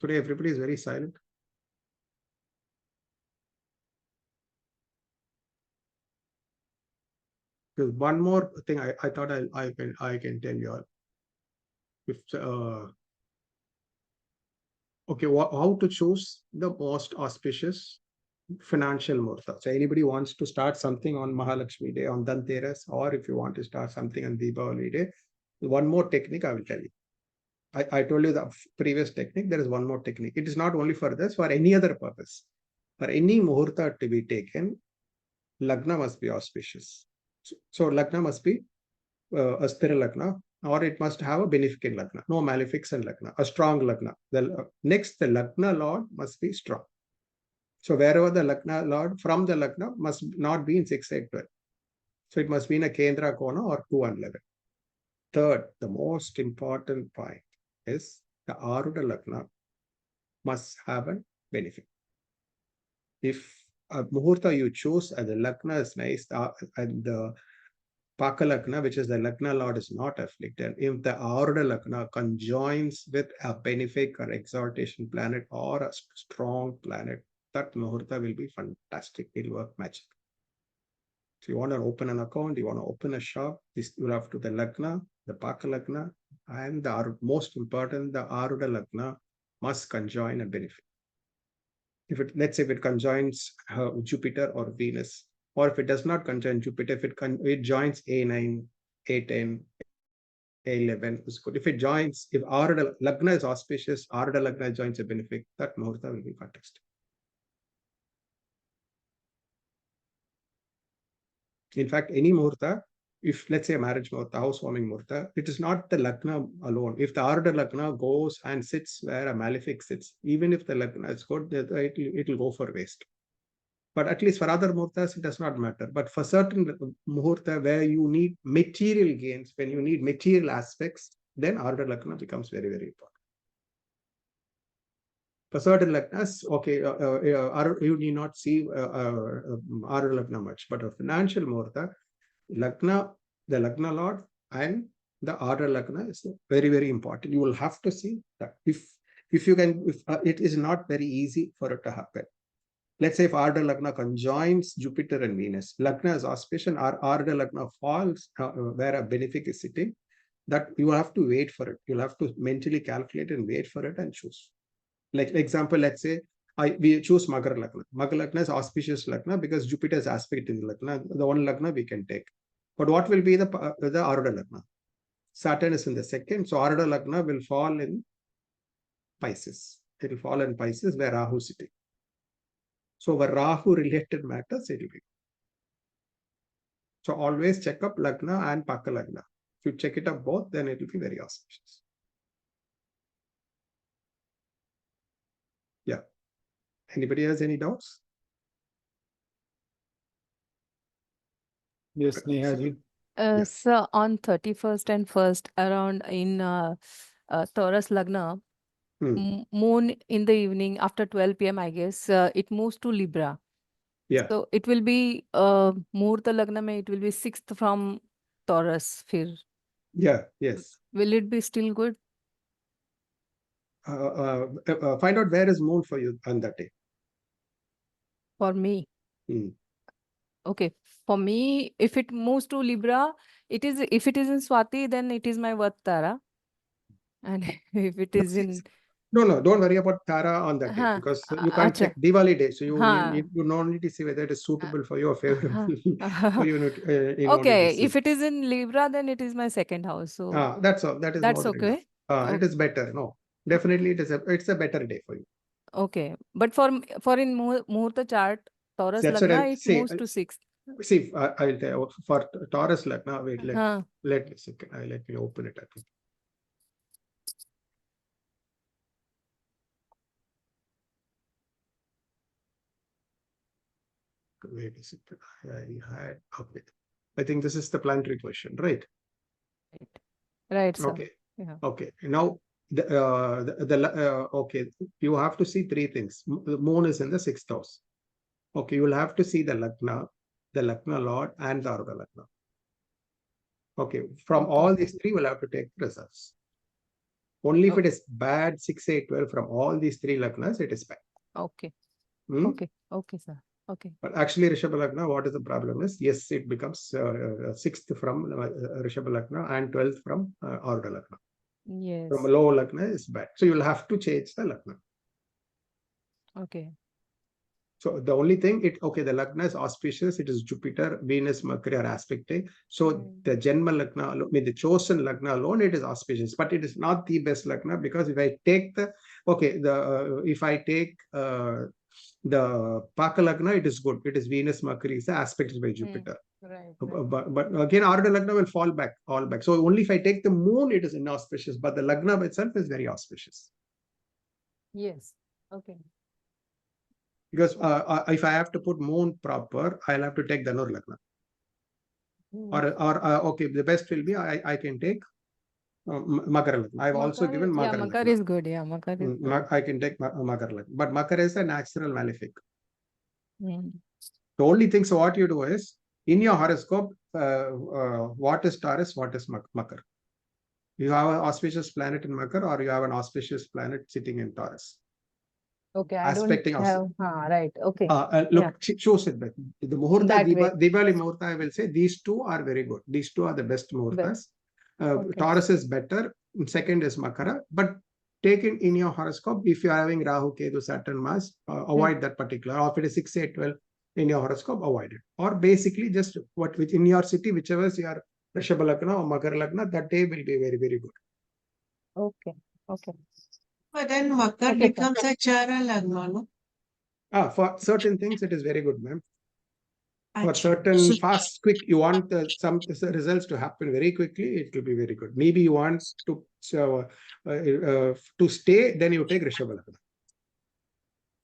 Today everybody is very silent. There's one more thing I thought I can tell you all. If okay, how to choose the most auspicious financial muhurta. So anybody wants to start something on Mahalakshmi Day, on Dhanteras, or if you want to start something on Deepavali Day, one more technique I will tell you. I told you the previous technique. There is one more technique. It is not only for this, for any other purpose. For any muhurta to be taken, lagna must be auspicious. So lagna must be a sthira lagna, or it must have a beneficent lagna, no maleficent lagna, a strong lagna. Next, the lagna lord must be strong. So wherever the lagna lord from the lagna must not be in 6, 8, 12. So it must be in a Kendra Kona or 2 and 11. Third, the most important point is the Aruda Lagna must have a benefit. If a Muhurta you choose and the Lagna is nice, and the Paka Lagna, which is the Lagna Lord, is not afflicted, if the Aruda Lagna conjoins with a benefic or exaltation planet or a strong planet, that Muhurta will be fantastic. It will work magic. So you want to open an account, you want to open a shop, this you have to the Lagna, the Paka Lagna, and the most important, the Aruda Lagna must conjoin a benefit. If it, let's say if it conjoins Jupiter or Venus, or if it does not conjoin Jupiter, if it joins A9, A10, A11 is good. If it joins, if Aruda Lagna is auspicious, Aruda Lagna joins a benefic, that Muhurta will be fantastic. In fact, any Muhurta, if let's say a marriage Muhurta, housewarming Muhurta, it is not the Lagna alone. If the Aruda Lagna goes and sits where a malefic sits, even if the Lagna is good, it will go for waste. But at least for other Muhurtas, it does not matter. But for certain Muhurta where you need material gains, when you need material aspects, then Aruda Lagna becomes very, very important. For certain lagnas, okay, you need not see Aruda Lagna much. But a financial Muhurta, Lagna, the Lagna Lord and the Aruda Lagna is very, very important. You will have to see that. If you can, it is not very easy for it to happen. Let's say if Aruda Lagna conjoins Jupiter and Venus, Lagna is auspicious, Aruda Lagna falls where a benefic is sitting, that you have to wait for it. You'll have to mentally calculate and wait for it and choose. Like example, let's say we choose Magar Lagna. Magar Lagna is auspicious Lagna because Jupiter's aspect in the Lagna, the one Lagna we can take. But what will be the Aruda Lagna? Saturn is in the second, so Aruda Lagna will fall in Pisces. It will fall in Pisces where Rahu is sitting. So where Rahu related matters, it will be. So always check up Lagna and Paka Lagna. If you check it up both, then it will be very auspicious. Yeah. Anybody has any doubts? Yes, Nehaji. Yes. So on 31st and 1st around in Taurus Lagna, moon in the evening after 12 p.m. I guess it moves to Libra. Yeah. So it will be Muhurta Lagna mein it will be 6th from Taurus. Fir. Yeah. Yes. Will it be still good? Find out where is moon for you on that day. For me. Okay. For me, if it moves to Libra, if it is in Swati, then it is my Vattara. And if it is in No, don't worry about Tara on that day because you can't check Diwali day. So you don't need to see whether it is suitable for you or favorable for you. Okay, if it is in Libra, then it is my second house. So that's all. That is that's more than enough. okay. It is better. No, definitely it's a better day for you. Okay, but for in Muhurta chart, Taurus That's Lagna, it moves to 6th. See, I'll tell you, for Taurus Lagna, wait, let me open it up. Wait a second. I had okay. I think this is the planetary position, right? Right, sir. Okay. Yeah. Okay. Now, okay, you have to see three things. The moon is in the 6th house. Okay, you will have to see the lagna lord, and the Ardha lagna. Okay, from all these three, we'll have to take results. Only if it is bad 6, 8, 12 from all these three lagnas, it is bad. Okay. Hmm? Okay. Okay, sir. Okay. But actually, Rishabha Lagna, what is the problem is, yes, it becomes 6th from Rishabha Lagna and 12th from Ardha Lagna. Yes. From low Lagna is bad. So you'll have to change the Lagna. Okay. So the only thing, the Lagna is auspicious. It is Jupiter, Venus, Mercury are aspecting. So the Janma Lagna, the chosen Lagna alone, it is auspicious. But it is not the best Lagna, because if I take if I take the Paka Lagna, it is good. It is Venus, Mercury is the aspected by Jupiter. Right. But again, Ardha Lagna will fall back. So only if I take the moon, it is inauspicious. But the Lagna by itself is very auspicious. Yes. Okay. Because if I have to put moon proper, I'll have to take Dhanur Lagna. Or the best will be I can take Makara Lagna. I've also given Makara Lagna. Makar is good. Yeah, Makar is good. I can take Makara Lagna. But Makara is a natural malefic. Mm. The only thing, so what you do is, in your horoscope, what is Taurus, what is Makar? You have an auspicious planet in Makar, or you have an auspicious planet sitting in Taurus. Okay, I Aspecting don't have. Right. Okay. Look, shows it back. The Muhurta, Diwali Muhurta, I will say these two are very good. These two are the best Muhurtas. Taurus is better. Second is Makara. But take it in your horoscope. If you are having Rahu, Ketu, Saturn, Mars, avoid that particular. Or if it is 6, 8, 12 in your horoscope, avoid it. Or basically just which in your city, whichever is your Rishabha Lagna or Makara Lagna, that day will be very, very good. Okay. Okay. But then Makar becomes a Chara Lagna, no? For certain things, it is very good, ma'am. For certain fast, quick, you want some results to happen very quickly, it will be very good. Maybe you want to stay, then you take Rishabha Lagna.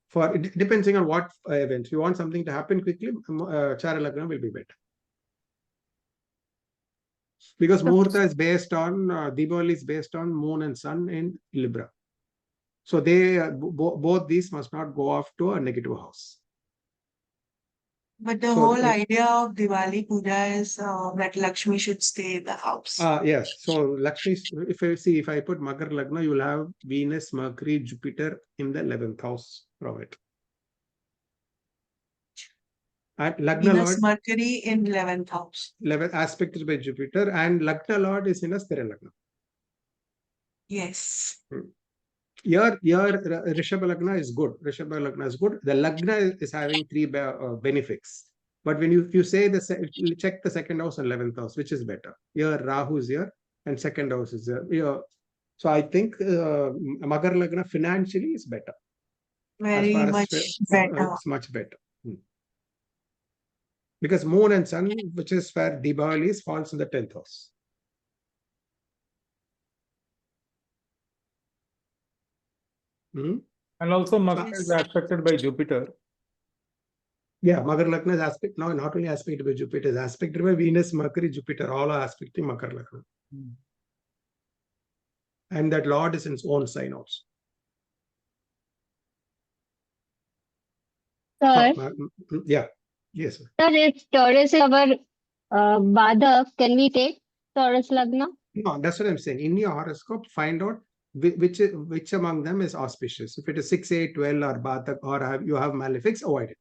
For depending on what events you want something to happen quickly, Chara Lagna will be better. Because Muhurta is based on Diwali is based on Moon and Sun in Libra. So they both these must not go off to a negative house. But the whole idea of Diwali Puja is that Lakshmi should stay in the house. Yes. So Lakshmi, if I put Makar Lagna, you will have Venus, Mercury, Jupiter in the 11th house from it. And Lagna Venus, Lord, Mercury in 11th house. 11th aspect is by Jupiter, and Lagna Lord is in a Sthira Lagna. Yes. Your Rishabha Lagna is good. Rishabha Lagna is good. The Lagna is having three benefics. But when you say check the 2nd house and 11th house, which is better? Your Rahu is here and 2nd house is here. So I think Makar Lagna financially is better. Very much better. It's much better. Because Moon and Sun, which is where Deepavali is, falls in the 10th house. And also Makar is aspected by Jupiter. Yeah, Makar Lagna is aspect, not only aspected by Jupiter, is aspected by Venus, Mercury, Jupiter, all are aspecting Makar Lagna. And that Lord is in its own sign also. Sir, yeah, yes. Sir, if Taurus is our Badhak, can we take Taurus Lagna? No, that's what I'm saying. In your horoscope, find out which among them is auspicious. If it is 6, 8, 12 or Badhak, or you have malefics, avoid it.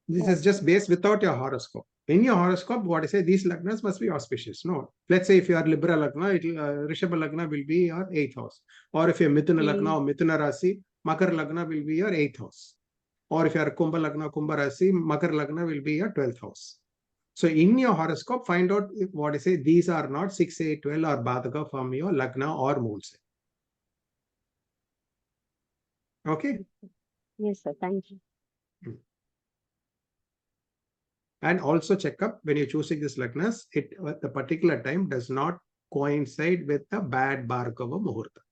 This is just based without your horoscope. In your horoscope, what I say, these lagnas must be auspicious. No, let's say if you are Libra Lagna, Rishabha Lagna will be your 8th house. Or if you are Mithuna Lagna or Mithuna Rasi, Makar Lagna will be your 8th house. Or if you are Kumbha Lagna, Kumbha Rasi, Makar Lagna will be your 12th house. So in your horoscope, find out what I say, these are not 6, 8, 12 or Badhaka from your Lagna or Moon. Okay? Yes, sir. Thank you. And also check up when you're choosing this lagnas, at the particular time does not coincide with the bad Bhargava Muhurtha.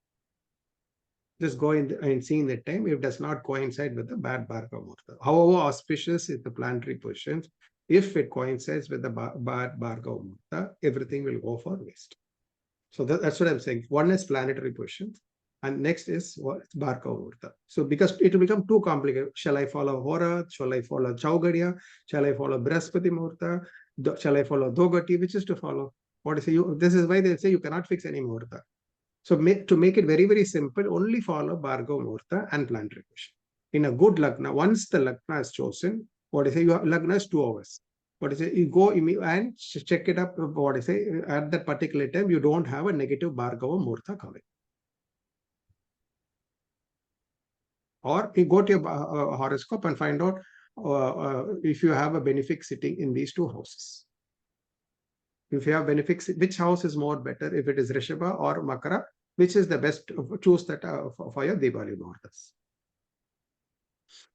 Just go in and seeing that time, it does not coincide with the bad Bhargava Muhurtha. However auspicious is the planetary positions, If it coincides with the bad Bhargava Muhurta, everything will go for waste. So that's what I'm saying. One is planetary position, and next is what? Bhargava Muhurta. So because it will become too complicated. Shall I follow Hora? Shall I follow Chaugadiya? Shall I follow Brihaspati Muhurta? Shall I follow Dogati? Which is to follow? What is it? This is why they say you cannot fix any Muhurta. So to make it very, very simple, only follow Bhargava Muhurta and planetary position. In a good lagna, once the lagna is chosen, what is it? Your lagna is 2 hours. What is it? You go and check it up. What is it? At that particular time, you don't have a negative Bhargava Muhurta coming. Or you go to your horoscope and find out if you have a benefic sitting in these 2 houses. If you have benefics, which house is more better? If it is Rishabha or Makara, which is the best? Choose that for your Diwali Muhurtas.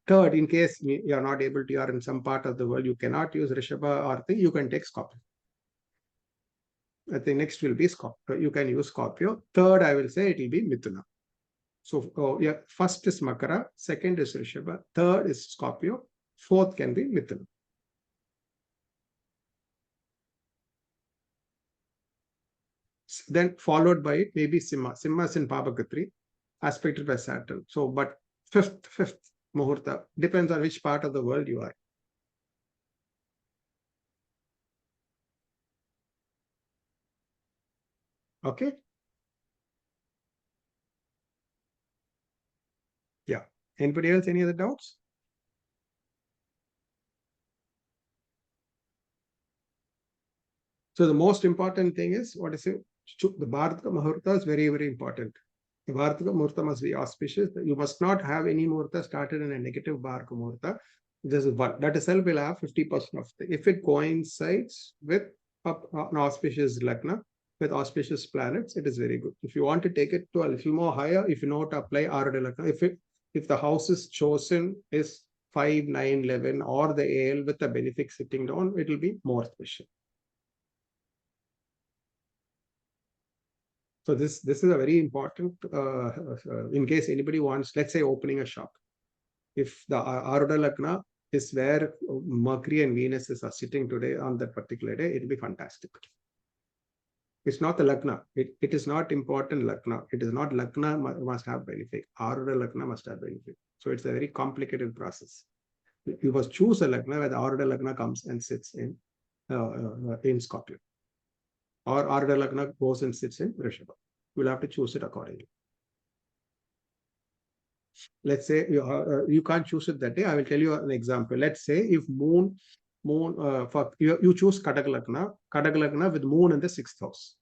Third, in case you are not able to, you are in some part of the world, you cannot use Rishabha or thing, you can take Scorpio. I think next will be Scorpio. You can use Scorpio. Third, I will say it will be Mithuna. So yeah, first is Makara, second is Rishabha, third is Scorpio, fourth can be Mithuna. Then followed by it maybe Simha. Simha is in Pabakatri, aspected by Saturn. So, but fifth Muhurta depends on which part of the world you are. Okay. Yeah. Anybody else? Any other doubts? So the most important thing is what is it? The Bhargava Muhurta is very, very important. The Bhargava Muhurta must be auspicious. You must not have any Muhurta started in a negative Bhargava Muhurta. This is one. That itself will have 50% of the. If it coincides with an auspicious lagna, with auspicious planets, it is very good. If you want to take it to a little more higher, if you know to apply Arada lagna, if the house is chosen is 5, 9, 11, or the AL with the benefic sitting down, it will be more special. So this is a very important, in case anybody wants, let's say, opening a shop. If the Arudha Lagna is where Mercury and Venus are sitting today on that particular day, it will be fantastic. It's not the Lagna. It is not important Lagna. It is not Lagna must have benefit. Arudha Lagna must have benefit. So it's a very complicated process. You must choose a Lagna where the Arudha Lagna comes and sits in Scorpio. Or Arudha Lagna goes and sits in Rishabha. You'll have to choose it accordingly. Let's say you can't choose it that day. I will tell you an example. Let's say if moon for you choose Katak Lagna with moon in the 6th house.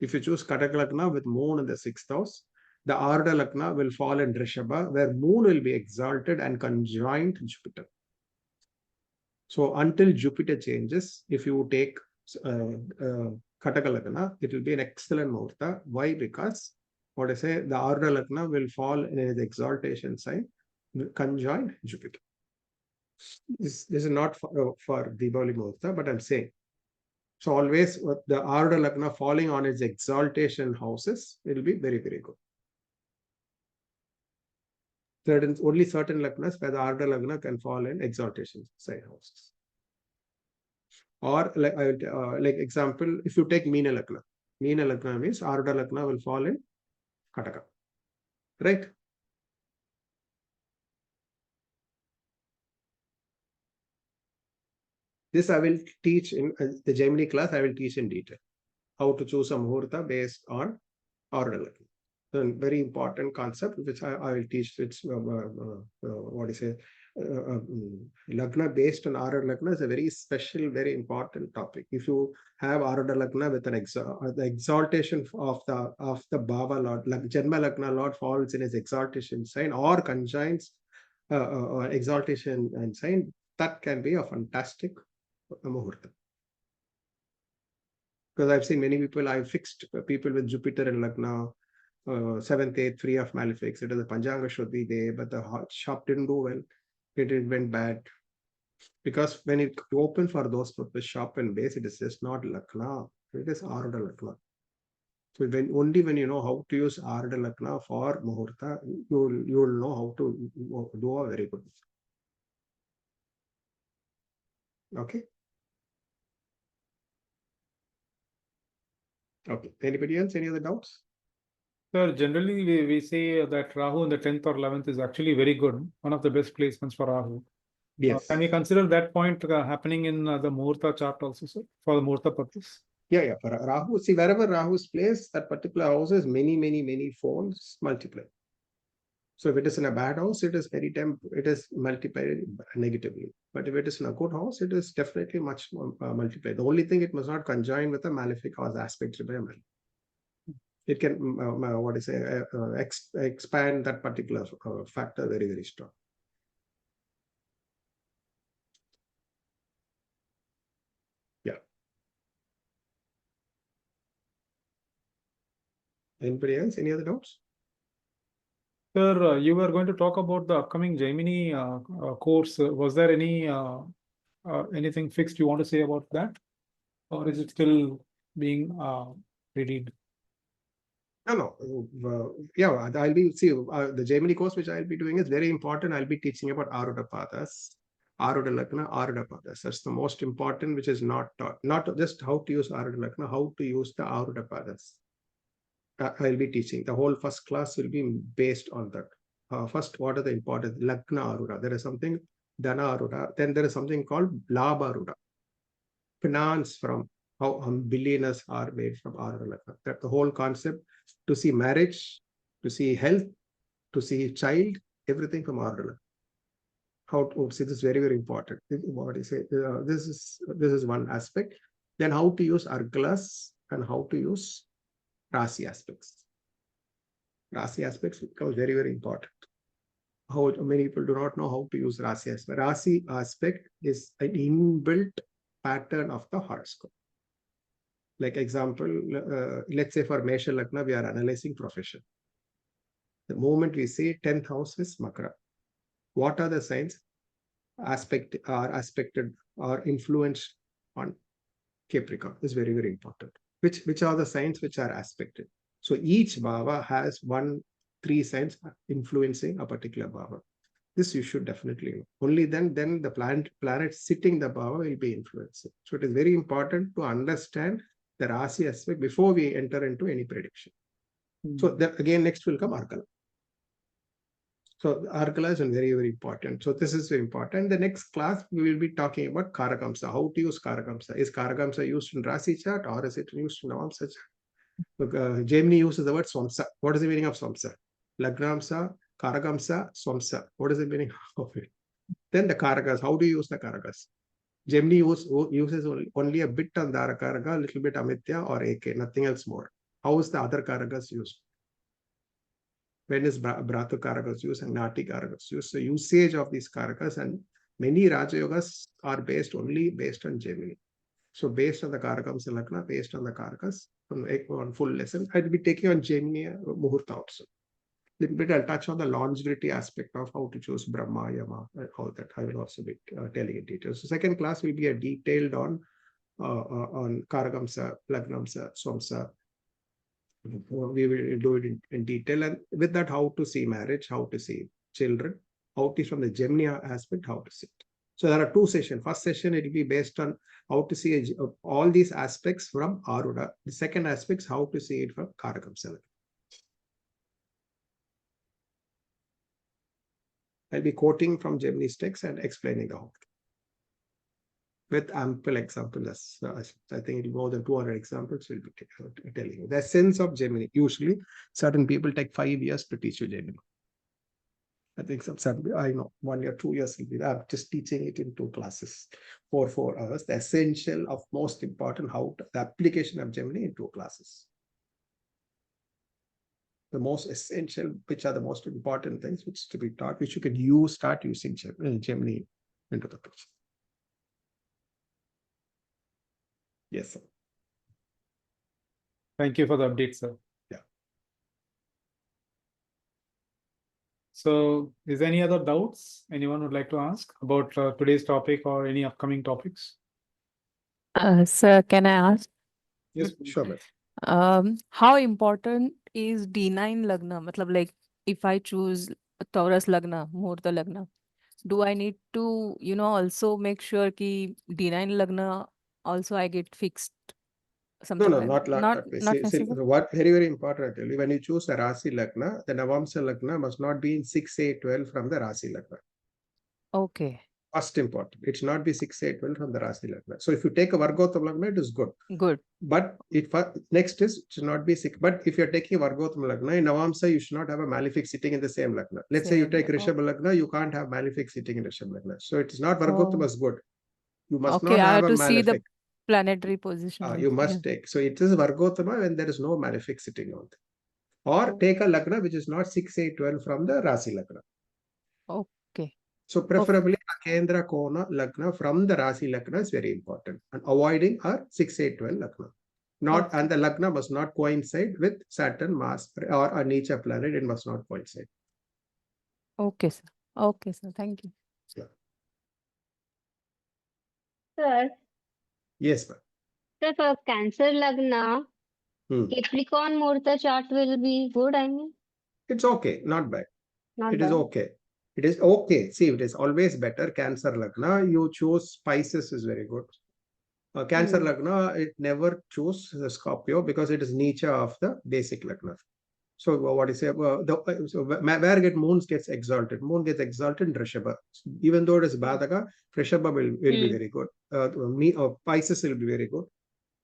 If you choose Katak Lagna with moon in the 6th house, the Arudha Lagna will fall in Rishabha, where moon will be exalted and conjoined Jupiter. So until Jupiter changes, if you take Kataka Lagna, it will be an excellent Muhurta. Why? Because what I say, the Arudha Lagna will fall in its exaltation sign, conjoined Jupiter. This is not for Diwali Muhurta, but I'm saying. So always the Arudha Lagna falling on its exaltation houses, it will be very, very good. Only certain Lagnas where the Arudha Lagna can fall in exaltation side houses. Or like example, if you take Meena Lagna means Arudha Lagna will fall in Kataka, right? This I will teach in the Jaimini class. I will teach in detail how to choose a Muhurta based on Arudha Lagna. A very important concept which I will teach. It's what is it? Lagna based on Arudha Lagna is a very special, very important topic. If you have Arudha Lagna with an the exaltation of the Bhava Lord, Janma Lagna Lord falls in his exaltation sign or conjoins exaltation and sign, that can be a fantastic Muhurta. Because I've seen many people, I've fixed people with Jupiter and Lagna, 7th, 8th, free of malefics. It was a Panchanga should be there, but the shop didn't do well. It went bad. Because when it open for those purpose shop and base, it is just not Lagna. It is Arudha Lagna. So only when you know how to use Arudha Lagna for Muhurta, you will know how to do a very good. Okay. Okay. Anybody else? Any other doubts? Sir, generally we say that Rahu in the 10th or 11th is actually very good, one of the best placements for Rahu. Yes. Can we consider that point happening in the Muhurta chart also, sir, for the Muhurta purpose? Yeah. For Rahu, see, wherever Rahu is placed, that particular house is many folds multiply. So if it is in a bad house, it is it is multiplied negatively. But if it is in a good house, it is definitely much more multiplied. The only thing, it must not conjoin with a malefic house aspect. It can expand that particular factor very strong. Yeah. Anybody else? Any other doubts? Sir, you were going to talk about the upcoming Jaimini course. Was there anything fixed you want to say about that, or is it still being readied? No. Yeah, I'll be the Jaimini course which I'll be doing is very important. I'll be teaching about Aruda Padas, Aruda Lagna, Aruda Padas. That's the most important, which is not taught. Not just how to use Aruda Lagna, how to use the Aruda Padas. I'll be teaching. The whole first class will be based on that. First, what are the important Lagna Aruda? There is something Dana Aruda. Then there is something called Labha Aruda. Finance from how billionaires are made from Aruda Lagna. That the whole concept to see marriage, to see health, to see child, everything from Aruda Lagna. How to see this is very important. What I say, this is one aspect. Then how to use Argalas and how to use Rasi aspects. Rasi aspects becomes very important. How many people do not know how to use Rasi aspect. Rasi aspect is an inbuilt pattern of the horoscope. Like example, let's say for Mesha Lagna, we are analyzing profession. The moment we say 10th house is Makara, what are the signs aspected or influenced on Capricorn is very important. Which are the signs which are aspected? So each bhava has 3 signs influencing a particular bhava. This you should definitely know. Only then the planet sitting the bhava will be influencing. So it is very important to understand the Rasi aspect before we enter into any prediction. So that again, next will come Arkala. So Arkala is very important. So this is very important. The next class we will be talking about Karakamsa. How to use Karakamsa. Is Karakamsa used in Rasi chart or is it used in Navamsa chart? Look, Jaimini uses the word Swamsa. What is the meaning of Swamsa? Lagnamsa, Karakamsa, Swamsa. What is the meaning of it? Then the Karakas. How do you use the Karakas? Jaimini uses only a bit on Darakaraka, a little bit Amitya or AK, nothing else more. How is the other Karakas used? When is Bhratu Karakas used and Nati Karakas used? So usage of these Karakas, and many Raja Yogas are only based on Jaimini. So based on the Karakamsa Lagna, based on the Karakas, on full lesson, I'll be taking on Jaimini Muhurtha also. Little bit I'll touch on the longevity aspect of how to choose Brahma, Yama, all that I will also be telling in detail. So second class will be a detailed on Karakamsa, Lagnamsa, Swamsa. We will do it in detail, and with that, how to see marriage, how to see children, how to from the Gemini aspect, how to see it. So there are 2 sessions. First session, it will be based on how to see all these aspects from Aruda. The second aspect is how to see it from Karakamsa. I'll be quoting from Gemini's text and explaining the whole with ample examples. I think it'll more than 200 examples will be telling you. The sense of Gemini. Usually, certain people take 5 years to teach you Gemini. I think I know 1 year, 2 years will be there. I'm just teaching it in 2 classes, 4 hours. The essential of most important, the application of Gemini in 2 classes. The most essential, which are the most important things which to be taught, which you can start using Gemini into the picture. Yes, sir. Thank you for the update, sir. Yeah. So, is there any other doubts anyone would like to ask about today's topic or any upcoming topics? Sir, can I ask? Yes, sure. How important is D9 Lagna? Matlab, like if I choose Taurus Lagna, Muhurta Lagna, do I need to, also make sure ki D9 Lagna also I get fixed? something No, like not that? that way. Not See, necessary. what very, very important, I tell you, when you choose a Rasi Lagna, the Navamsa Lagna must not be in 6, 8, 12 from the Rasi Lagna. Okay, First important. It should not be 6, 8, 12 from the Rasi Lagna. So if you take a Vargotam Lagna, it is good. good. But next is, it should not be 6. But if you're taking Vargotam Lagna, in Navamsa, you should not have a malefic sitting in the same Lagna. Let's say you take Rishabha Lagna, you can't have malefic sitting in Rishabha Lagna. So it is not Vargotam as good. You must Okay, not I have have a to see the malefic. planetary position. You must take. So it is Vargotama when there is no malefic sitting on it. Or take a Lagna which is not 6, 8, 12 from the Rasi Lagna. Okay. So preferably a Kendra Kona Lagna from the Rasi Lagna is very important. And avoiding a 6, 8, 12 Lagna. And the Lagna must not coincide with Saturn, Mars, or a nature planet. It must not coincide. Okay, sir. Okay, sir. Thank you. Sir, Yes, ma'am. sir, for Cancer Lagna, Capricorn Muhurta chart will be good, I mean? It's okay, not bad. Not It bad. is okay. It is okay. See, it is always better. Cancer Lagna, you choose Pisces is very good. Cancer Lagna, it never choose the Scorpio because it is nature of the basic Lagna. So what is it? Where get moons gets exalted. Moon gets exalted in Rishabha. Even though it is Badaka, Rishabha will be very good. Pisces will be very good.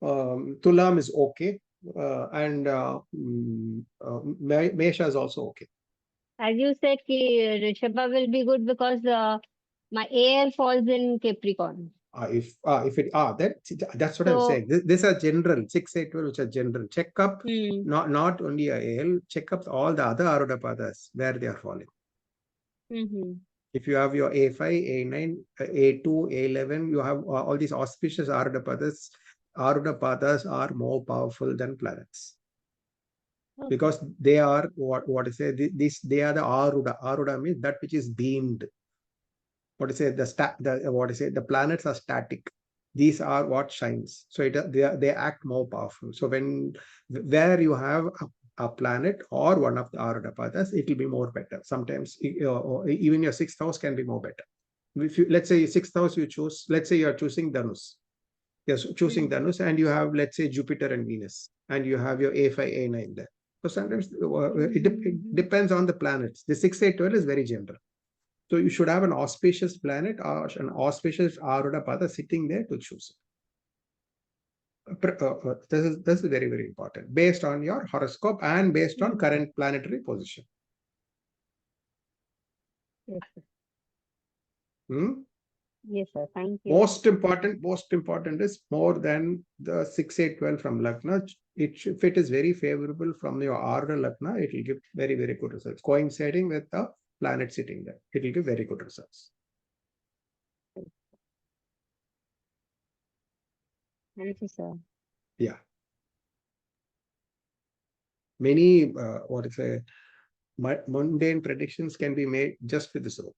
Tulam is okay. And Mesha is also okay. As you said, Rishabha will be good because my AL falls in Capricorn. That's what I'm saying. These are general 6, 8, 12, which are general. Check up not only a AL, check up all the other Aruda Padas where they are falling. If you have your A5, A9, A2, A11, you have all these auspicious Aruda Padas. Aruda Padas are more powerful than planets. Because they are what is it? They are the Aruda. Aruda means that which is beamed. The planets are static. These are what shines. So they act more powerful. So where you have a planet or one of the Aruda Padas, it will be more better. Sometimes even your 6th house can be more better. If you, let's say your 6th house you choose, let's say you are choosing Dhanus. You're choosing Dhanus and you have, let's say, Jupiter and Venus, and you have your A5, A9 there. So sometimes it depends on the planets. The 6, 8, 12 is very general. So you should have an auspicious planet or an auspicious Aruda Pada sitting there to choose it. This is very, very important. Based on your horoscope and based on current planetary position. Yes, sir. Yes, sir. Thank you. Most important is more than the 6, 8, 12 from Lagna. If it is very favorable from your Aruda Lagna, it will give very, very good results. Coinciding with the planet sitting there, it will give very good results. Thank you, sir. Yeah. Many, mundane predictions can be made just with this rule.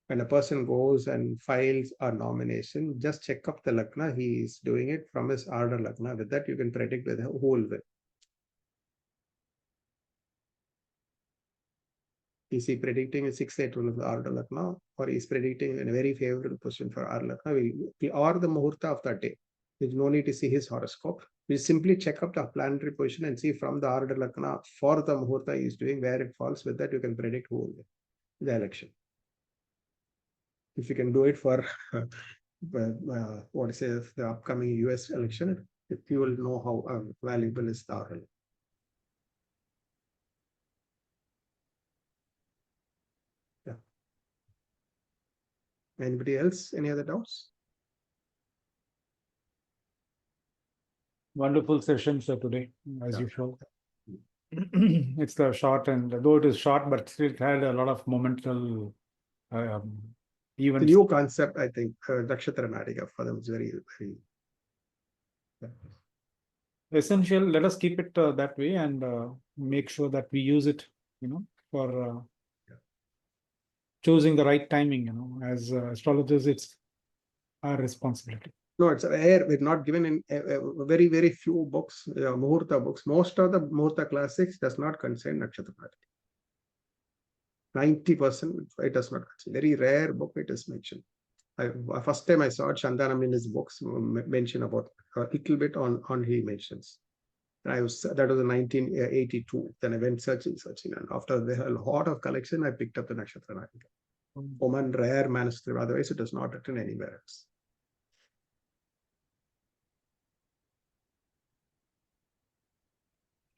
When a person goes and files a nomination, just check up the Lagna. He is doing it from his Aruda Lagna. With that, you can predict with who will win. Is he predicting a 6, 8 of the Aruda Lagna, or is predicting in a very favorable position for Aruda Lagna? Or the Muhurta of that day. There's no need to see his horoscope. We simply check up the planetary position and see from the Aruda Lagna for the Muhurta he is doing where it falls. With that, you can predict who will win the election. If you can do it for the upcoming US election, if you will know how valuable is the Aruda. Yeah. Anybody else? Any other doubts? Wonderful session, sir, today, as usual. It's the short, and though it is short, but still it had a lot of momental events. The new concept, I think, Nakshatra Nadika for them is very, very essential. Let us keep it that way and make sure that we use it, for choosing the right timing. As astrologers, it's our responsibility. No, it's rare. We're not given in very, very few books, Muhurta books. Most of the Muhurta classics does not concern Nakshatra Nadika. 90% it does not concern. Very rare book it is mentioned. First time I saw it, Shantanam in his books mention about a little bit on he mentions. And that was in 1982. Then I went searching, and after a lot of collection, I picked up the Nakshatra Nadika. One rare manuscript, otherwise it is not written anywhere else.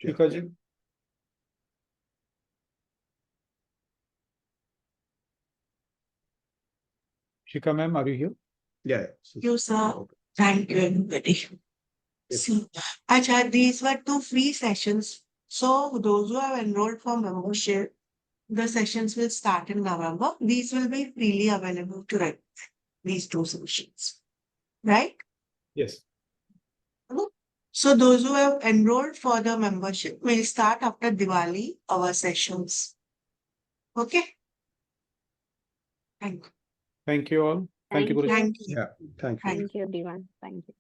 Shikha ji. Shikha ma'am, are you here? Yeah. You, sir. Thank you, everybody. Yes. See, Acha, these were 2 free sessions. So those who have enrolled for membership, the sessions will start in November. These will be freely available to rent, these 2 sessions. Right? Yes. So those who have enrolled for the membership will start after Diwali, our sessions. Okay? Thank you. Thank you all. Thank you, Guruji. Thank you. Yeah. Thank you. Thank you, everyone. Thank you.